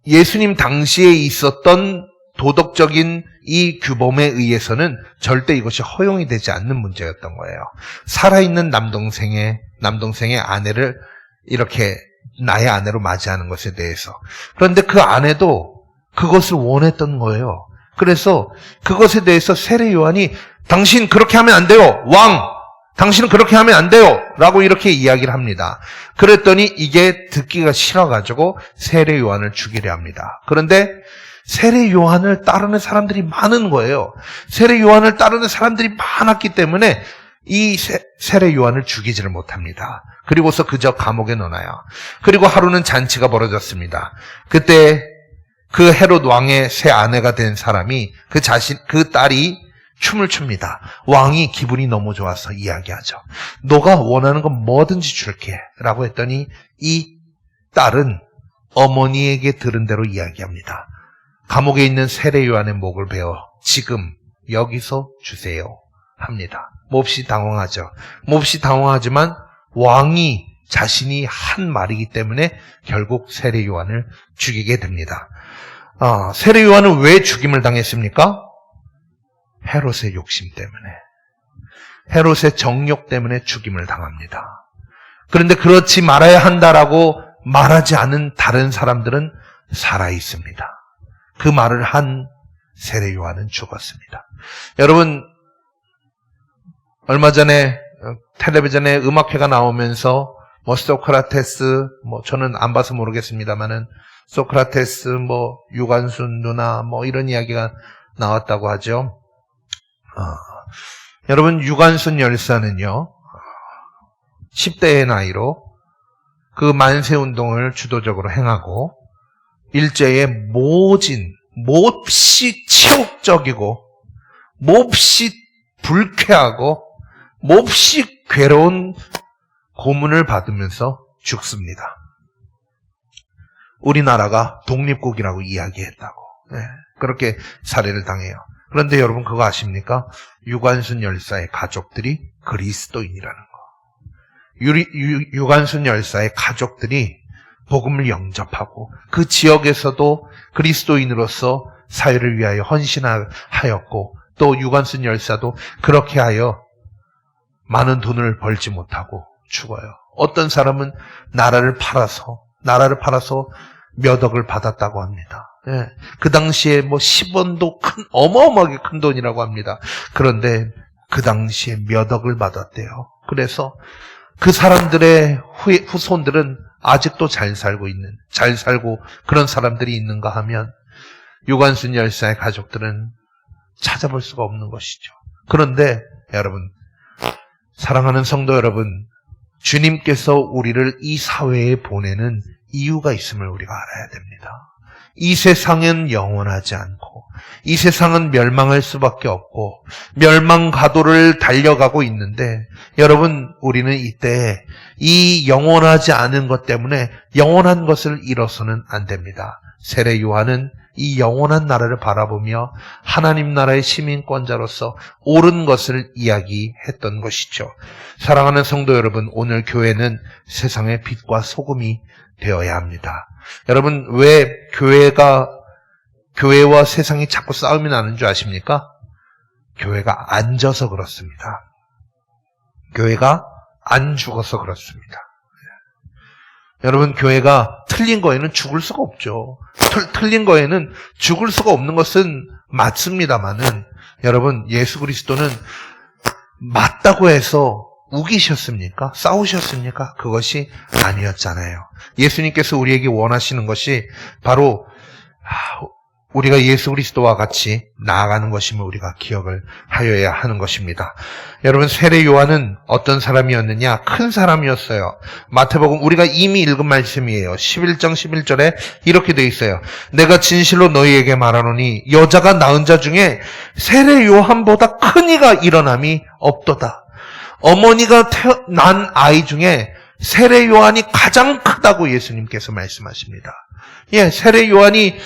Speaker 4: 예수님 당시에 있었던 도덕적인 이 규범에 의해서는 절대 이것이 허용이 되지 않는 문제였던 거예요. 살아있는 남동생의 아내를 이렇게 나의 아내로 맞이하는 것에 대해서. 그런데 그 아내도 그것을 원했던 거예요. 그래서 그것에 대해서 세례 요한이 당신 그렇게 하면 안 돼요, 왕! 당신은 그렇게 하면 안 돼요! 라고 이렇게 이야기를 합니다. 그랬더니 이게 듣기가 싫어가지고 세례 요한을 죽이려 합니다. 그런데 세례 요한을 따르는 사람들이 많은 거예요. 세례 요한을 따르는 사람들이 많았기 때문에 이 세례 요한을 죽이지를 못합니다. 그리고서 그저 감옥에 넣어놔요. 그리고 하루는 잔치가 벌어졌습니다. 그때 그 헤롯 왕의 새 아내가 된 사람이 그 딸이 춤을 춥니다. 왕이 기분이 너무 좋아서 이야기하죠. 너가 원하는 건 뭐든지 줄게 라고 했더니 이 딸은 어머니에게 들은 대로 이야기합니다. 감옥에 있는 세례 요한의 목을 베어 지금 여기서 주세요 합니다. 몹시 당황하죠. 몹시 당황하지만 왕이 자신이 한 말이기 때문에 결국 세례 요한을 죽이게 됩니다. 세례 요한은 왜 죽임을 당했습니까? 헤롯의 욕심 때문에, 헤롯의 정욕 때문에 죽임을 당합니다. 그런데 그렇지 말아야 한다라고 말하지 않은 다른 사람들은 살아 있습니다. 그 말을 한 세례 요한은 죽었습니다. 여러분, 얼마 전에 텔레비전에 음악회가 나오면서 소크라테스, 저는 안 봐서 모르겠습니다만은 소크라테스, 유관순 누나, 이런 이야기가 나왔다고 하죠. 여러분, 유관순 열사는요, 10대의 나이로 그 만세 운동을 주도적으로 행하고, 일제의 몹시 치욕적이고, 몹시 불쾌하고, 몹시 괴로운 고문을 받으면서 죽습니다. 우리나라가 독립국이라고 이야기했다고. 그렇게 살해를 당해요. 그런데 여러분 그거 아십니까? 유관순 열사의 가족들이 그리스도인이라는 거. 유관순 열사의 가족들이 복음을 영접하고 그 지역에서도 그리스도인으로서 사회를 위하여 헌신하였고, 또 유관순 열사도 그렇게 하여 많은 돈을 벌지 못하고 죽어요. 어떤 사람은 나라를 팔아서 몇 억을 받았다고 합니다. 그 당시에 10원도 어마어마하게 큰 돈이라고 합니다. 그런데 그 당시에 몇 억을 받았대요. 그래서 그 사람들의 후손들은 아직도 잘 살고 그런 사람들이 있는가 하면 유관순 열사의 가족들은 찾아볼 수가 없는 것이죠. 그런데 여러분, 사랑하는 성도 여러분, 주님께서 우리를 이 사회에 보내는 이유가 있음을 우리가 알아야 됩니다. 이 세상은 영원하지 않고, 이 세상은 멸망할 수밖에 없고, 멸망 가도를 달려가고 있는데, 여러분, 우리는 이때 이 영원하지 않은 것 때문에 영원한 것을 잃어서는 안 됩니다. 세례 요한은 이 영원한 나라를 바라보며 하나님 나라의 시민권자로서 옳은 것을 이야기했던 것이죠. 사랑하는 성도 여러분, 오늘 교회는 세상의 빛과 소금이 되어야 합니다. 여러분, 왜 교회와 세상이 자꾸 싸움이 나는 줄 아십니까? 교회가 안 져서 그렇습니다. 교회가 안 죽어서 그렇습니다. 여러분, 교회가 틀린 거에는 죽을 수가 없죠. 틀린 거에는 죽을 수가 없는 것은 맞습니다만은, 여러분, 예수 그리스도는 맞다고 해서 우기셨습니까? 싸우셨습니까? 그것이 아니었잖아요. 예수님께서 우리에게 원하시는 것이 바로 우리가 예수 그리스도와 같이 나아가는 것임을 우리가 기억을 하여야 하는 것입니다. 여러분, 세례 요한은 어떤 사람이었느냐? 큰 사람이었어요. 마태복음 우리가 이미 읽은 말씀이에요. 11장 11절에 이렇게 되어 있어요. 내가 진실로 너희에게 말하노니 여자가 낳은 자 중에 세례 요한보다 큰 이가 일어남이 없도다. 어머니가 난 아이 중에 세례 요한이 가장 크다고 예수님께서 말씀하십니다. 세례 요한이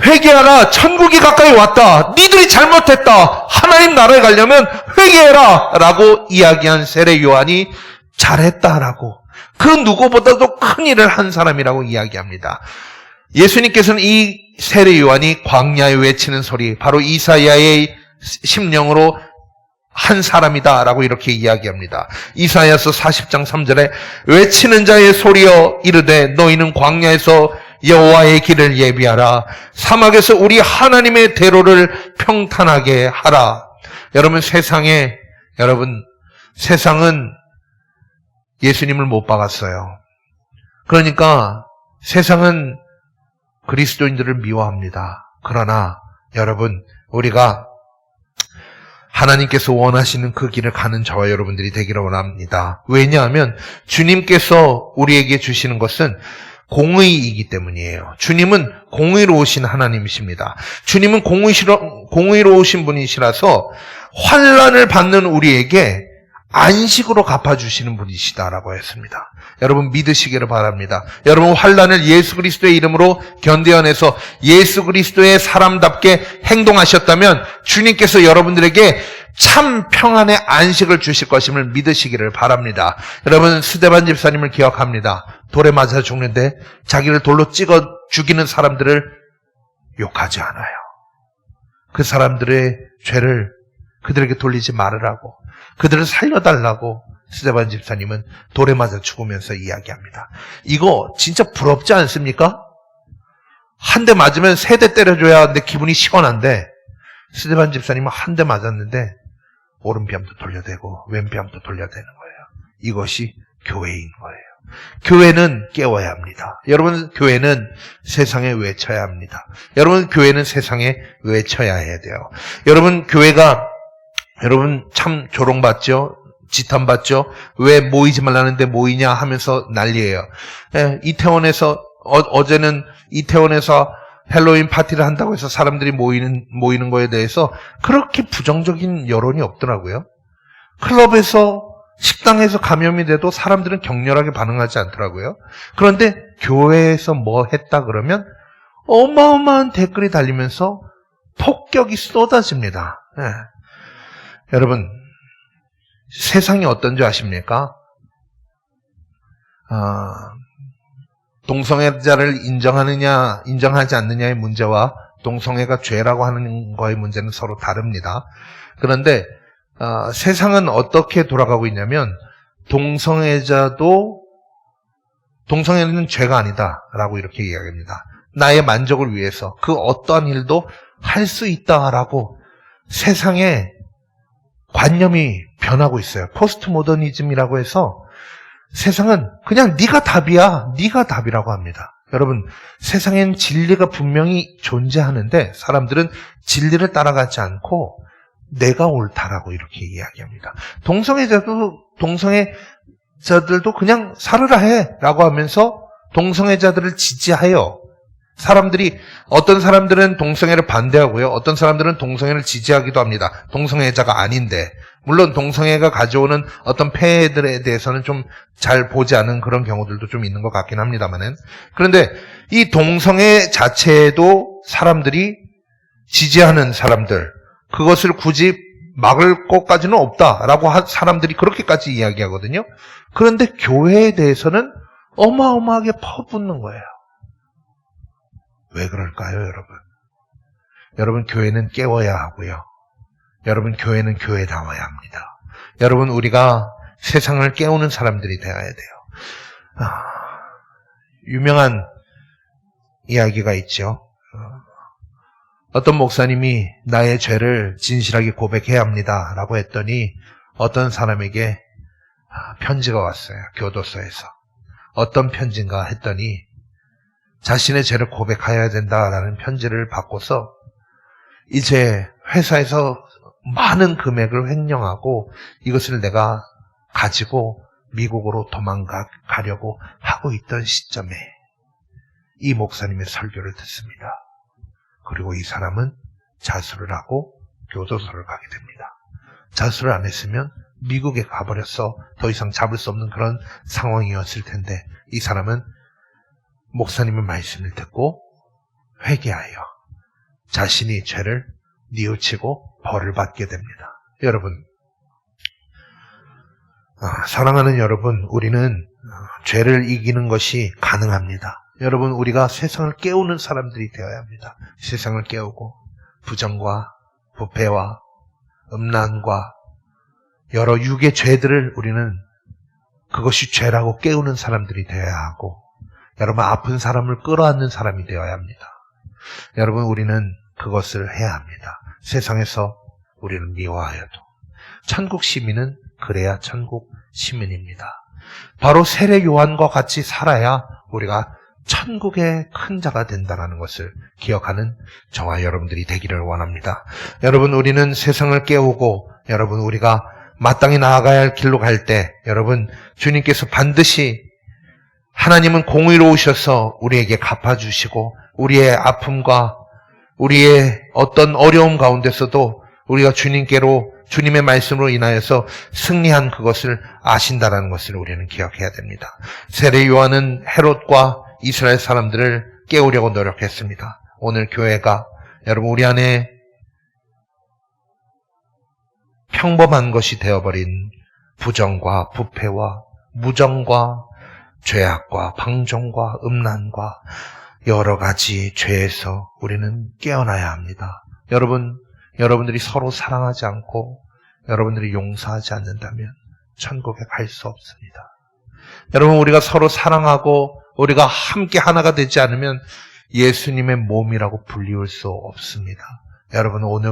Speaker 4: 회개하라, 천국이 가까이 왔다, 니들이 잘못했다, 하나님 나라에 가려면 회개해라 라고 이야기한 세례 요한이 잘했다라고, 그 누구보다도 큰 일을 한 사람이라고 이야기합니다. 예수님께서는 이 세례 요한이 광야에 외치는 소리, 바로 이사야의 심령으로 한 사람이다 라고 이렇게 이야기합니다. 이사야서 40장 3절에 외치는 자의 소리여 이르되 너희는 광야에서 여호와의 길을 예비하라, 사막에서 우리 하나님의 대로를 평탄하게 하라. 여러분, 세상은 예수님을 못 박았어요. 그러니까 세상은 그리스도인들을 미워합니다. 그러나 여러분, 우리가 하나님께서 원하시는 그 길을 가는 저와 여러분들이 되기를 원합니다. 왜냐하면 주님께서 우리에게 주시는 것은 공의이기 때문이에요. 주님은 공의로우신 하나님이십니다. 주님은 공의로우신 분이시라서 환난을 받는 우리에게 안식으로 갚아주시는 분이시다라고 했습니다. 여러분, 믿으시기를 바랍니다. 여러분, 환난을 예수 그리스도의 이름으로 견뎌내서 예수 그리스도의 사람답게 행동하셨다면 주님께서 여러분들에게 참 평안의 안식을 주실 것임을 믿으시기를 바랍니다. 여러분, 스데반 집사님을 기억합니다. 돌에 맞아 죽는데 자기를 돌로 찍어 죽이는 사람들을 욕하지 않아요. 그 사람들의 죄를 그들에게 돌리지 말으라고, 그들을 살려달라고 스데반 집사님은 돌에 맞아 죽으면서 이야기합니다. 이거 진짜 부럽지 않습니까? 한 대 맞으면 3대 때려줘야 하는데 기분이 시원한데, 스데반 집사님은 한 대 맞았는데 오른뺨도 돌려대고 왼뺨도 돌려대는 거예요. 이것이 교회인 거예요. 교회는 깨워야 합니다. 여러분, 교회는 세상에 외쳐야 합니다. 여러분, 교회는 세상에 외쳐야 해야 돼요. 여러분, 교회가 여러분 참 조롱받죠? 지탄받죠? 왜 모이지 말라는데 모이냐 하면서 난리예요. 이태원에서 어제는 이태원에서 헬로윈 파티를 한다고 해서 사람들이 모이는 거에 대해서 그렇게 부정적인 여론이 없더라고요. 클럽에서 식당에서 감염이 돼도 사람들은 격렬하게 반응하지 않더라고요. 그런데 교회에서 뭐 했다 그러면 어마어마한 댓글이 달리면서 폭격이 쏟아집니다. 여러분, 세상이 어떤지 아십니까? 동성애자를 인정하느냐, 인정하지 않느냐의 문제와 동성애가 죄라고 하는 거의 문제는 서로 다릅니다. 그런데 세상은 어떻게 돌아가고 있냐면 동성애는 죄가 아니다라고 이렇게 이야기합니다. 나의 만족을 위해서 그 어떠한 일도 할 수 있다라고 세상에 관념이 변하고 있어요. 포스트 모더니즘이라고 해서 세상은 그냥 네가 답이야, 네가 답이라고 합니다. 여러분, 세상엔 진리가 분명히 존재하는데 사람들은 진리를 따라가지 않고 내가 옳다라고 이렇게 이야기합니다. 동성애자들도 그냥 살으라 해라고 하면서 동성애자들을 지지하여 어떤 사람들은 동성애를 반대하고요. 어떤 사람들은 동성애를 지지하기도 합니다. 동성애자가 아닌데. 물론 동성애가 가져오는 어떤 폐해들에 대해서는 좀 잘 보지 않은 그런 경우들도 좀 있는 것 같긴 합니다만은. 그런데 이 동성애 자체에도 사람들이 지지하는 사람들, 그것을 굳이 막을 것까지는 없다라고 사람들이 그렇게까지 이야기하거든요. 그런데 교회에 대해서는 어마어마하게 퍼붓는 거예요. 왜 그럴까요, 여러분? 여러분, 교회는 깨워야 하고요. 여러분, 교회는 교회다워야 합니다. 여러분, 우리가 세상을 깨우는 사람들이 되어야 돼요. 유명한 이야기가 있죠. 어떤 목사님이 나의 죄를 진실하게 고백해야 합니다 라고 했더니 어떤 사람에게 편지가 왔어요. 교도소에서. 어떤 편지인가 했더니 자신의 죄를 고백해야 된다라는 편지를 받고서 이제 회사에서 많은 금액을 횡령하고 이것을 내가 가지고 미국으로 도망가려고 하고 있던 시점에 이 목사님의 설교를 듣습니다. 그리고 이 사람은 자수를 하고 교도소를 가게 됩니다. 자수를 안 했으면 미국에 가버려서 더 이상 잡을 수 없는 그런 상황이었을 텐데 이 사람은 목사님의 말씀을 듣고 회개하여 자신이 죄를 뉘우치고 벌을 받게 됩니다. 여러분, 사랑하는 여러분, 우리는 죄를 이기는 것이 가능합니다. 여러분, 우리가 세상을 깨우는 사람들이 되어야 합니다. 세상을 깨우고 부정과 부패와 음란과 여러 육의 죄들을 우리는 그것이 죄라고 깨우는 사람들이 되어야 하고, 여러분, 아픈 사람을 끌어안는 사람이 되어야 합니다. 여러분, 우리는 그것을 해야 합니다. 세상에서 우리는 미워하여도 천국 시민은 그래야 천국 시민입니다. 바로 세례 요한과 같이 살아야 우리가 천국의 큰 자가 된다는 것을 기억하는 저와 여러분들이 되기를 원합니다. 여러분, 우리는 세상을 깨우고, 여러분, 우리가 마땅히 나아가야 할 길로 갈 때, 여러분, 주님께서 반드시 하나님은 공의로우셔서 우리에게 갚아주시고, 우리의 아픔과 우리의 어떤 어려움 가운데서도 우리가 주님의 말씀으로 인하여서 승리한 그것을 아신다라는 것을 우리는 기억해야 됩니다. 세례 요한은 헤롯과 이스라엘 사람들을 깨우려고 노력했습니다. 오늘 교회가 여러분 우리 안에 평범한 것이 되어버린 부정과 부패와 무정과 죄악과 방종과 음란과 여러 가지 죄에서 우리는 깨어나야 합니다. 여러분들이 서로 사랑하지 않고 여러분들이 용서하지 않는다면 천국에 갈 수 없습니다. 여러분, 우리가 서로 사랑하고 우리가 함께 하나가 되지 않으면 예수님의 몸이라고 불리울 수 없습니다. 여러분, 오늘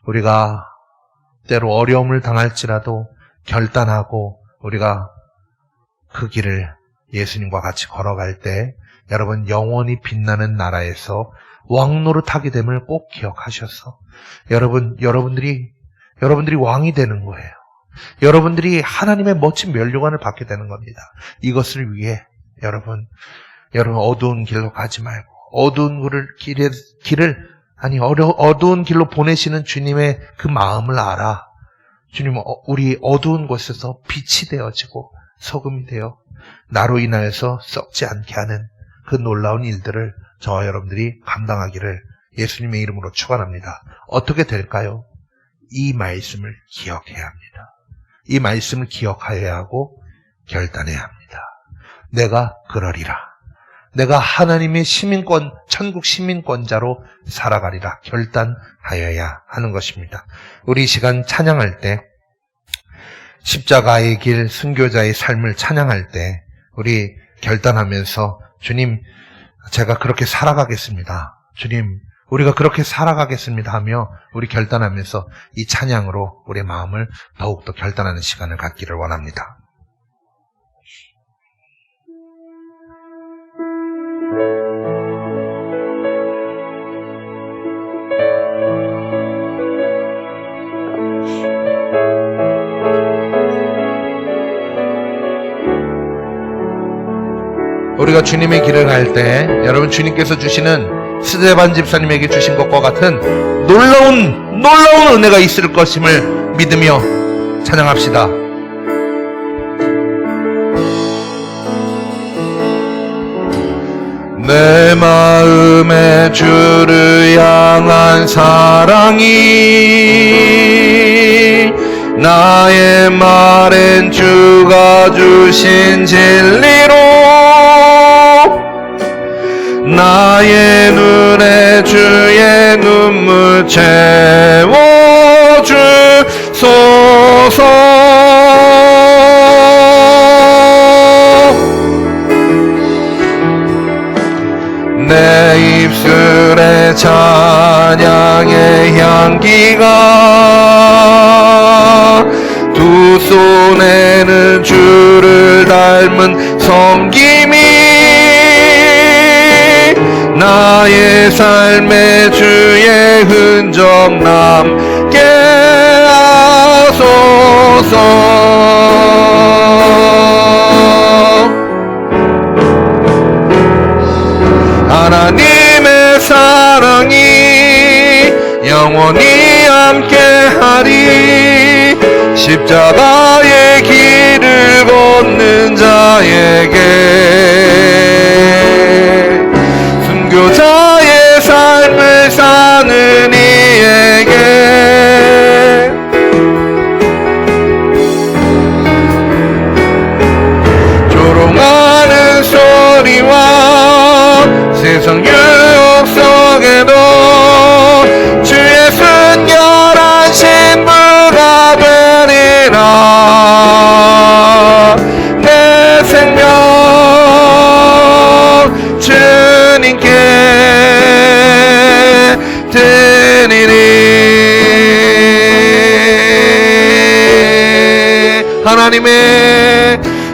Speaker 4: 우리가 때로 어려움을 당할지라도 결단하고 우리가 그 길을 예수님과 같이 걸어갈 때 여러분 영원히 빛나는 나라에서 왕노릇하게 됨을 꼭 기억하셔서 여러분들이 왕이 되는 거예요. 여러분들이 하나님의 멋진 면류관을 받게 되는 겁니다. 이것을 위해 여러분 어두운 길로 가지 말고 어두운 어두운 길로 보내시는 주님의 그 마음을 알아. 주님은 우리 어두운 곳에서 빛이 되어지고 소금이 되어 나로 인하여서 썩지 않게 하는 그 놀라운 일들을 저와 여러분들이 감당하기를 예수님의 이름으로 축원합니다. 어떻게 될까요? 이 말씀을 기억해야 합니다. 이 말씀을 기억하여야 하고 결단해야 합니다. 내가 그러리라. 내가 하나님의 시민권, 천국 시민권자로 살아가리라 결단하여야 하는 것입니다. 우리 이 시간 찬양할 때 십자가의 길, 순교자의 삶을 찬양할 때 우리 결단하면서 주님, 제가 그렇게 살아가겠습니다. 주님, 우리가 그렇게 살아가겠습니다 하며 우리 결단하면서 이 찬양으로 우리의 마음을 더욱더 결단하는 시간을 갖기를 원합니다. 우리가 주님의 길을 갈 때 여러분 주님께서 주시는 스데반 집사님에게 주신 것과 같은 놀라운 은혜가 있을 것임을 믿으며 찬양합시다. 내 마음에 주를 향한 사랑이 나의 말엔 주가 주신 진리로 나의 눈에 주의 눈물 채워주소서. 내 입술에 찬양의 향기가 두 손에는 주를 닮은 섬김이 나의 삶에 주의 흔적 남게 하소서. 하나님의 사랑이 영원히 함께하리. 십자가의 길을 걷는 자에게 순교자의 삶을 사는 이에게 조롱하는 소리와 세상 유혹 속에도 주의 순결한 신부가 되리라. 내 생명 주님께 드리리.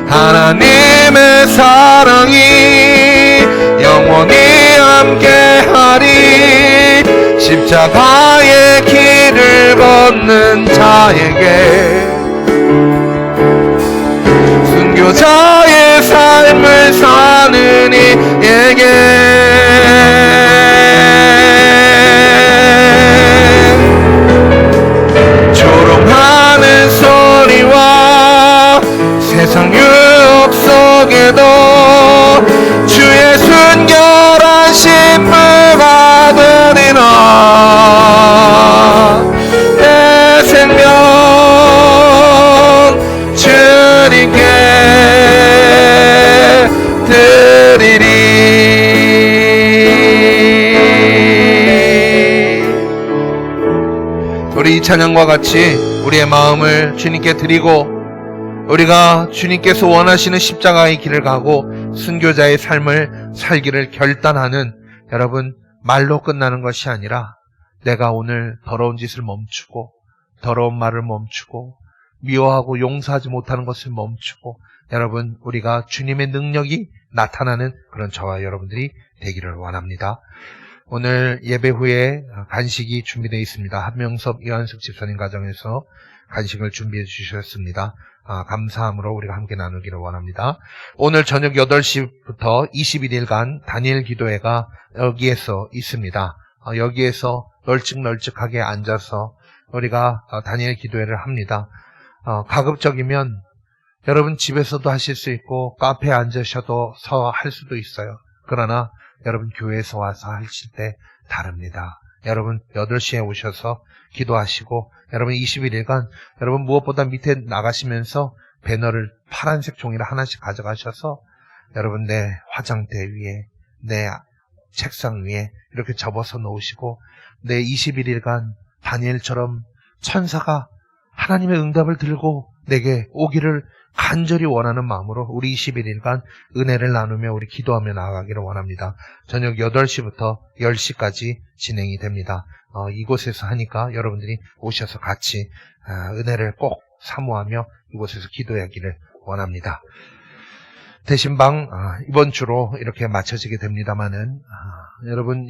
Speaker 4: 하나님의 사랑이 영원히 함께하리. 십자가의 길을 걷는 자에게 순교자의 삶을 사는 이에게 조롱하는 소리와 세상 유혹 속에도 주의 순결한 신부가 되리라. 내 생명 주님께 드리리. 우리 이 찬양과 같이 우리의 마음을 주님께 드리고 우리가 주님께서 원하시는 십자가의 길을 가고 순교자의 삶을 살기를 결단하는 여러분 말로 끝나는 것이 아니라 내가 오늘 더러운 짓을 멈추고 더러운 말을 멈추고 미워하고 용서하지 못하는 것을 멈추고 여러분 우리가 주님의 능력이 나타나는 그런 저와 여러분들이 되기를 원합니다. 오늘 예배 후에 간식이 준비되어 있습니다. 한명섭 이한숙 집사님 가정에서 간식을 준비해 주셨습니다. 감사함으로 우리가 함께 나누기를 원합니다. 오늘 저녁 8시부터 21일간 다니엘 기도회가 여기에서 있습니다. 여기에서 널찍널찍하게 앉아서 우리가 다니엘 기도회를 합니다. 가급적이면 여러분 집에서도 하실 수 있고 카페에 앉으셔도 할 수도 있어요. 그러나 여러분 교회에서 와서 하실 때 다릅니다. 여러분 8시에 오셔서 기도하시고 여러분 21일간 여러분 무엇보다 밑에 나가시면서 배너를 파란색 종이를 하나씩 가져가셔서 여러분 내 화장대 위에 내 책상 위에 이렇게 접어서 놓으시고 내 21일간 다니엘처럼 천사가 하나님의 응답을 들고 내게 오기를 간절히 원하는 마음으로 우리 21일간 은혜를 나누며 우리 기도하며 나아가기를 원합니다. 저녁 8시부터 10시까지 진행이 됩니다. 이곳에서 하니까 여러분들이 오셔서 같이 은혜를 꼭 사모하며 이곳에서 기도하기를 원합니다. 대신방 이번 주로 이렇게 마쳐지게 됩니다만은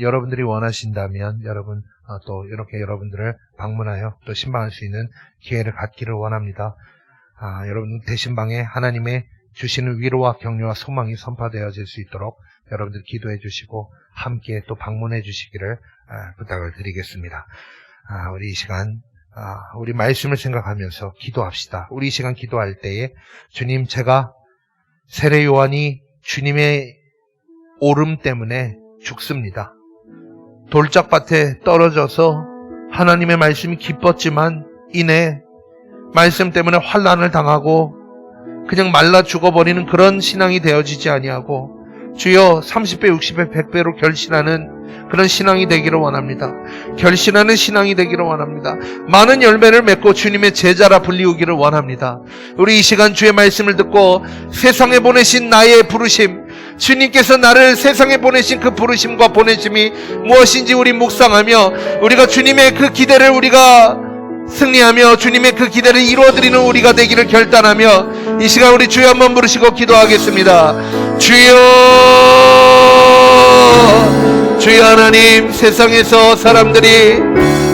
Speaker 4: 여러분들이 원하신다면 여러분 또 이렇게 여러분들을 방문하여 또 신방할 수 있는 기회를 갖기를 원합니다. 여러분 대신방에 하나님의 주시는 위로와 격려와 소망이 선포되어질 수 있도록 여러분들 기도해 주시고 함께 또 방문해 주시기를 부탁을 드리겠습니다. 우리 이 시간 우리 말씀을 생각하면서 기도합시다. 우리 이 시간 기도할 때에 주님 제가 세례 요한이 주님의 오름 때문에 죽습니다. 돌짝밭에 떨어져서 하나님의 말씀이 기뻤지만 이내 말씀 때문에 환난을 당하고 그냥 말라 죽어버리는 그런 신앙이 되어지지 아니하고 주여 30배, 60배, 100배로 결신하는 그런 신앙이 되기를 원합니다. 결신하는 신앙이 되기를 원합니다. 많은 열매를 맺고 주님의 제자라 불리우기를 원합니다. 우리 이 시간 주의 말씀을 듣고 세상에 보내신 나의 부르심, 주님께서 나를 세상에 보내신 그 부르심과 보내심이 무엇인지 우리 묵상하며 우리가 주님의 그 기대를 우리가 승리하며 주님의 그 기대를 이루어드리는 우리가 되기를 결단하며 이 시간 우리 주여 한번 부르시고 기도하겠습니다. 주여 하나님, 세상에서 사람들이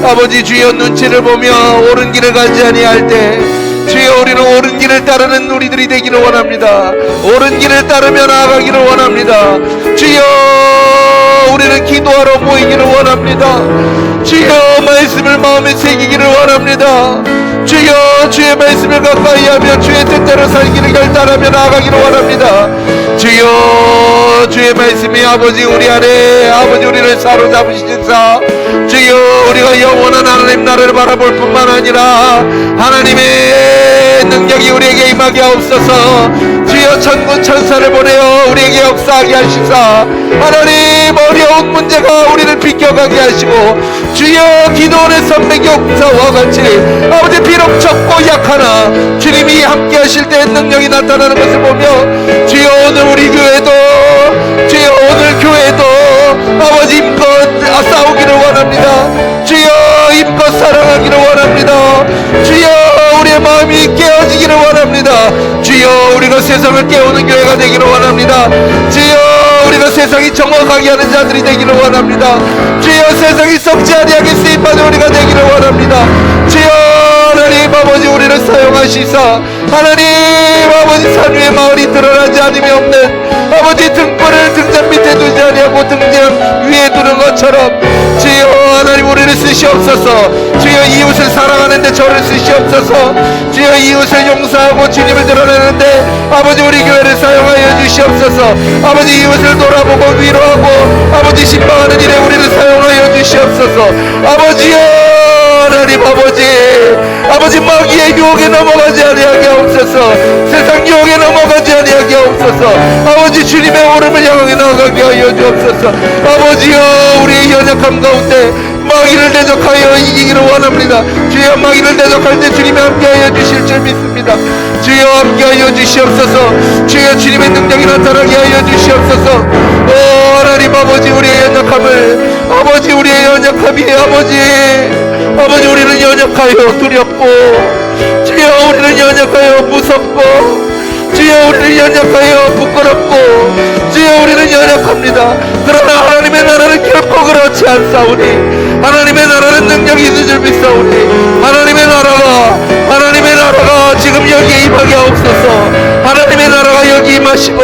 Speaker 4: 아버지 주여 눈치를 보며 옳은 길을 가지 아니할 때 주여 우리는 옳은 길을 따르는 우리들이 되기를 원합니다. 옳은 길을 따르며 나아가기를 원합니다. 주여 우리는 기도하러 모이기를 원합니다. 주여 말씀을 마음에 새기기를 원합니다. 주여 주의 말씀을 가까이 하며 주의 뜻대로 살기를 결단하며 나아가기를 원합니다. 주여 주의 말씀이 아버지 우리 안에 아버지 우리를 사로잡으시사 주여 우리가 영원한 하나님 나라를 바라볼 뿐만 아니라 하나님의 능력이 우리에게 임하게 하옵소서. 주여 천군 천사를 보내어 우리에게 역사하게 하시사 하나님 어려운 문제가 우리를 비껴가게 하시고 주여 기도원의 선배 용사와 같이 아버지 비록 적고 약하나 주님이 함께 하실 때 능력이 나타나는 것을 보며 주여 오늘 우리 교회도 주여 오늘 교회도 아버지 힘껏 싸우기를 원합니다. 주여 힘껏 사랑하기를 원합니다. 주여 우리의 마음이 깨어지기를 원합니다. 주여 우리가 세상을 깨우는 교회가 되기를 원합니다. 주여 우리가 세상이 정확하게 하는 자들이 되기를 원합니다. 주여 세상이 썩지 아니하게 쓰임받은 우리가 되기를 원합니다. 주여 하나님 아버지 우리를 사용하시사 하나님 아버지 산 위에 마을이 드러나지 않음이 없는 아버지 등불을 등잔 밑에 두지 아니하고 등잔 위에 두는 것처럼 주여 하나님 우리를 쓰시옵소서. 주여 이웃을 사랑하는데 저를 쓰시옵소서. 주여 이웃을 용서하고 주님을 드러내는데 아버지 우리 교회를 사용하여 주시옵소서. 아버지 이웃을 돌아보고 위로하고 아버지 신방하는 일에 우리를 사용하여 주시옵소서. 아버지여 하나님 아버지 마귀의 유혹에 넘어가지 아니하게 하옵소서. 세상 유혹에 넘어가지 아니하게 하옵소서. 아버지 주님의 오름을 향하게 나아가게 하여 주옵소서. 아버지여 우리의 연약함 가운데 마귀를 대적하여 이기기를 원합니다. 주여 마귀를 대적할 때 주님이 함께하여 주실 줄 믿습니다. 주여 함께하여 주시옵소서. 주여 주님의 능력이 나타나게 하여 주시옵소서. 오 하나님 아버지 우리의 연약함을 아버지 우리의 연약함이 아버지 우리는 연약하여 두렵고 부끄럽고, 주여 우리는 연약하여 무섭고, 주여 우리는 연약하여 부끄럽고, 주여 우리는 연약합니다. 그러나 하나님의 나라는 결코 그렇지 않사오니, 하나님의 나라는 능력이 있는 줄 믿사오니, 하나님의 나라가 지금 여기에 임하게 하옵소서. 하나님의 나라가 여기 임하시고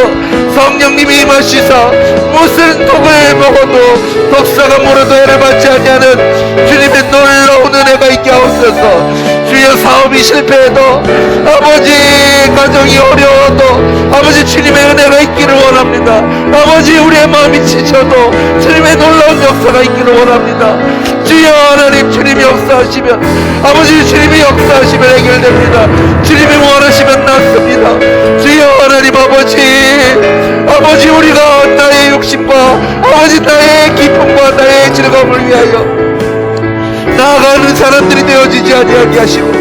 Speaker 4: 성령님이 임하시사 무슨 독을 먹어도 독사가 물어도 해를 받지 아니하는 주님의 놀라운 은혜가 있게 하옵소서. 주여 사업이 실패해도, 아버지 가정이 어려워도 아버지 주님의 은혜가 있기를 원합니다. 아버지 우리의 마음이 지쳐도 주님의 놀라운 역사가 있기를 원합니다. 주여 하나님, 주님이 역사하시면, 아버지 주님이 역사하시면 해결됩니다. 주님이 원하시면 낫습니다. 주여 하나님, 아버지 우리가 나의 욕심과 아버지 나의 기쁨과 나의 즐거움을 위하여 나아가는 사람들이 되어지지 아니하게 하시고,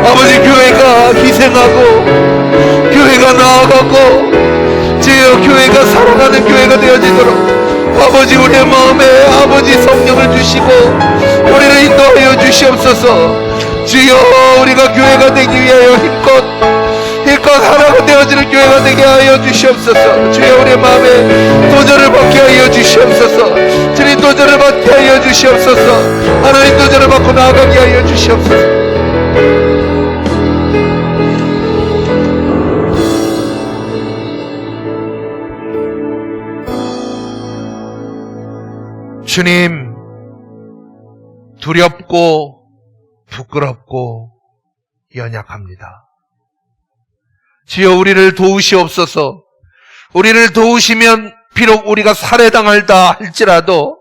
Speaker 4: 아버지 교회가 희생하고 교회가 나아가고 주여 교회가 살아가는 교회가 되어지도록 아버지 우리의 마음에 아버지 성령을 주시고 우리를 인도하여 주시옵소서. 주여 우리가 교회가 되기 위하여 힘껏 하나가 되어지는 교회가 되게 하여 주시옵소서. 주여 우리의 마음에 도전을 받게 하여 주시옵소서. 주님 도전을 받게 하여 주시옵소서. 하나님 도전을 받고 나아가게 하여 주시옵소서. 주님, 두렵고 부끄럽고 연약합니다. 주여 우리를 도우시옵소서. 우리를 도우시면 비록 우리가 살해당할다 할지라도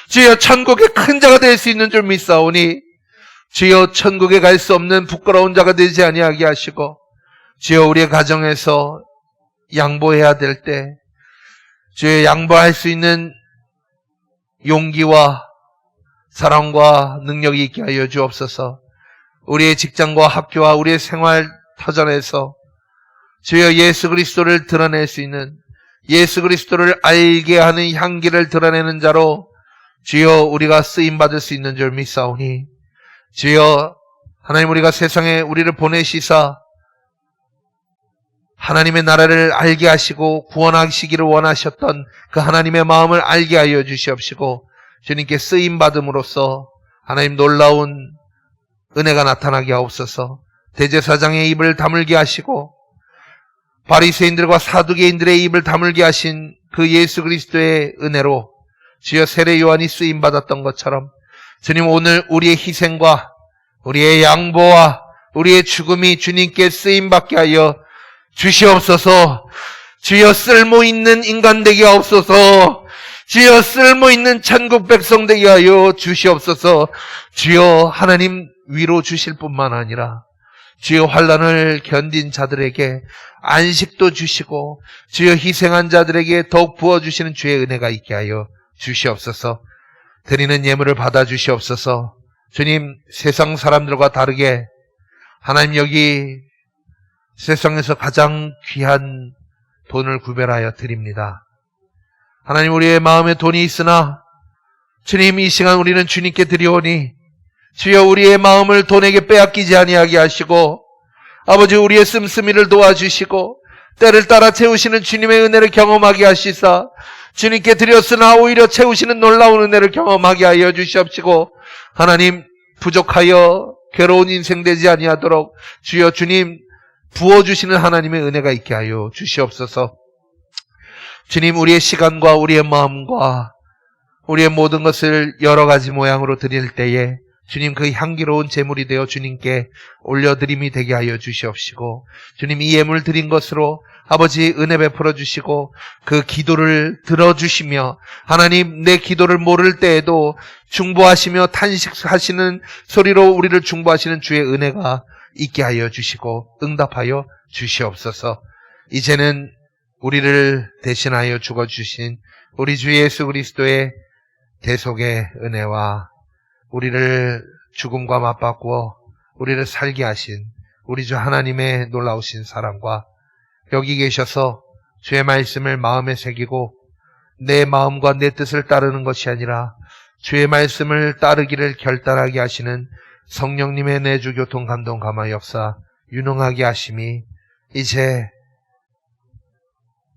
Speaker 4: 주여 천국의 큰 자가 될 수 있는 줄 믿사오니, 주여 천국에 갈 수 없는 부끄러운 자가 되지 아니하게 하시고, 주여 우리의 가정에서 양보해야 될 때 주여 양보할 수 있는 용기와 사랑과 능력이 있게 하여 주옵소서. 우리의 직장과 학교와 우리의 생활 터전에서 주여 예수 그리스도를 드러낼 수 있는, 예수 그리스도를 알게 하는 향기를 드러내는 자로 주여 우리가 쓰임받을 수 있는 줄 믿사오니, 주여 하나님, 우리가 세상에 우리를 보내시사 하나님의 나라를 알게 하시고 구원하시기를 원하셨던 그 하나님의 마음을 알게 하여 주시옵시고, 주님께 쓰임받음으로써 하나님 놀라운 은혜가 나타나게 하옵소서. 대제사장의 입을 다물게 하시고 바리새인들과 사두개인들의 입을 다물게 하신 그 예수 그리스도의 은혜로 주여 세례 요한이 쓰임받았던 것처럼, 주님 오늘 우리의 희생과 우리의 양보와 우리의 죽음이 주님께 쓰임받게 하여 주시옵소서. 주여 쓸모있는 인간 되게 하옵소서. 주여 쓸모있는 천국 백성 되게 하여 주시옵소서. 주여 하나님 위로 주실 뿐만 아니라 주여 환난을 견딘 자들에게 안식도 주시고 주여 희생한 자들에게 더욱 부어주시는 주의 은혜가 있게 하여 주시옵소서. 드리는 예물을 받아 주시옵소서. 주님, 세상 사람들과 다르게 하나님 여기 세상에서 가장 귀한 돈을 구별하여 드립니다. 하나님, 우리의 마음에 돈이 있으나 주님, 이 시간 우리는 주님께 드리오니 주여 우리의 마음을 돈에게 빼앗기지 아니하게 하시고, 아버지 우리의 씀씀이를 도와주시고 때를 따라 채우시는 주님의 은혜를 경험하게 하시사, 주님께 드렸으나 오히려 채우시는 놀라운 은혜를 경험하게 하여 주시옵시고, 하나님 부족하여 괴로운 인생 되지 아니하도록 주여 주님 부어주시는 하나님의 은혜가 있게 하여 주시옵소서. 주님, 우리의 시간과 우리의 마음과 우리의 모든 것을 여러 가지 모양으로 드릴 때에 주님 그 향기로운 제물이 되어 주님께 올려드림이 되게 하여 주시옵시고, 주님 이 예물 드린 것으로 아버지 은혜 베풀어 주시고 그 기도를 들어주시며, 하나님 내 기도를 모를 때에도 중보하시며 탄식하시는 소리로 우리를 중보하시는 주의 은혜가 있게 하여 주시고 응답하여 주시옵소서. 이제는 우리를 대신하여 죽어주신 우리 주 예수 그리스도의 대속의 은혜와 우리를 죽음과 맞바꾸어 우리를 살게 하신 우리 주 하나님의 놀라우신 사랑과 여기 계셔서 주의 말씀을 마음에 새기고 내 마음과 내 뜻을 따르는 것이 아니라 주의 말씀을 따르기를 결단하게 하시는 성령님의 내주 교통 감동 감화 역사 유능하게 하심이 이제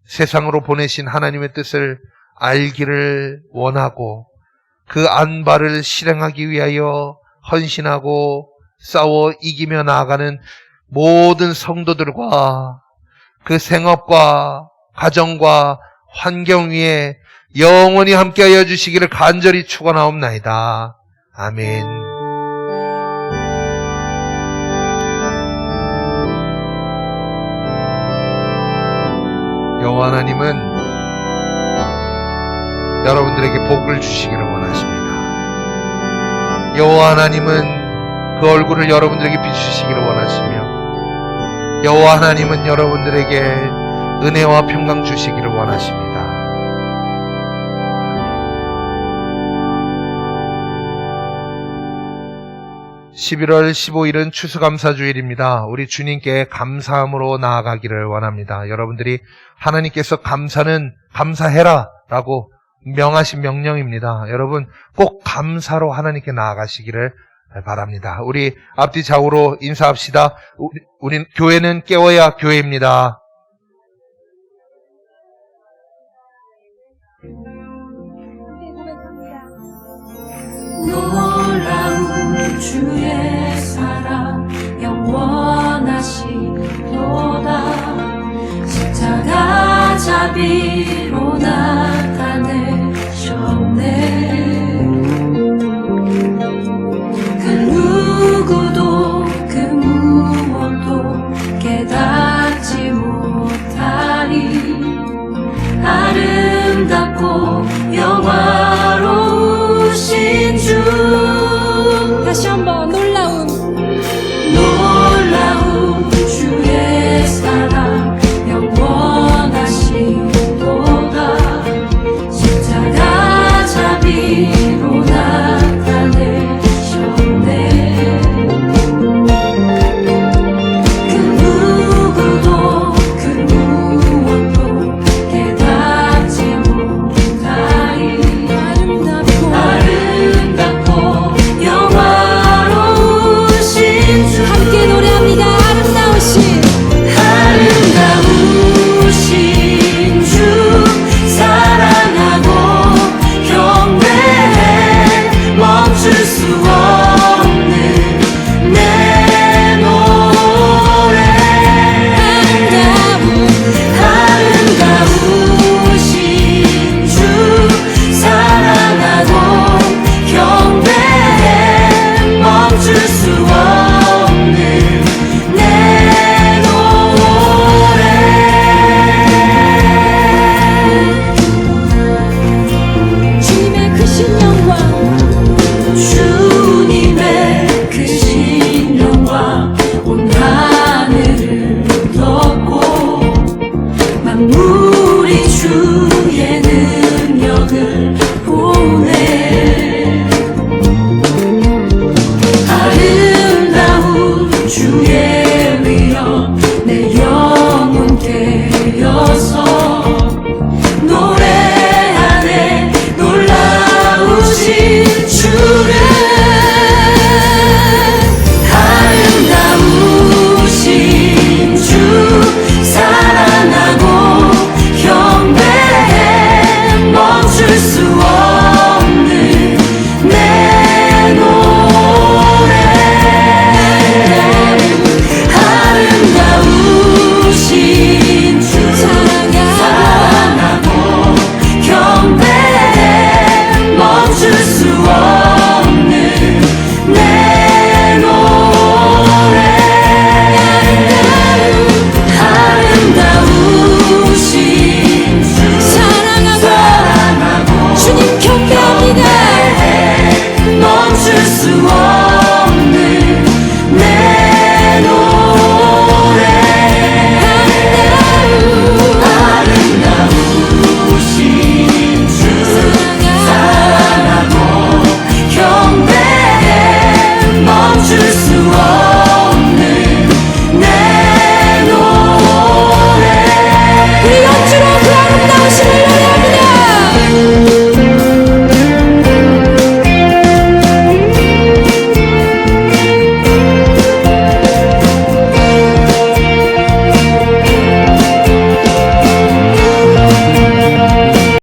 Speaker 4: 세상으로 보내신 하나님의 뜻을 알기를 원하고 그 안바를 실행하기 위하여 헌신하고 싸워 이기며 나아가는 모든 성도들과 그 생업과 가정과 환경 위에 영원히 함께하여 주시기를 간절히 축원하옵나이다. 아멘. 여호와 하나님은 여러분들에게 복을 주시기를 원하십니다. 여호와 하나님은 그 얼굴을 여러분들에게 비추시기를 원하시며 여호와 하나님은 여러분들에게 은혜와 평강 주시기를 원하십니다. 11월 15일은 추수감사주일입니다. 우리 주님께 감사함으로 나아가기를 원합니다. 여러분들이 하나님께서 감사해라 라고 명하신 명령입니다. 여러분 꼭 감사로 하나님께 나아가시기를 바랍니다. 우리 앞뒤 좌우로 인사합시다. 우리 교회는 깨워야 교회입니다.
Speaker 5: 놀라운 주의 사랑 영원하시도다. 십자가 자비로 나타내셨네. 그 누구도 그 무엇도 깨닫지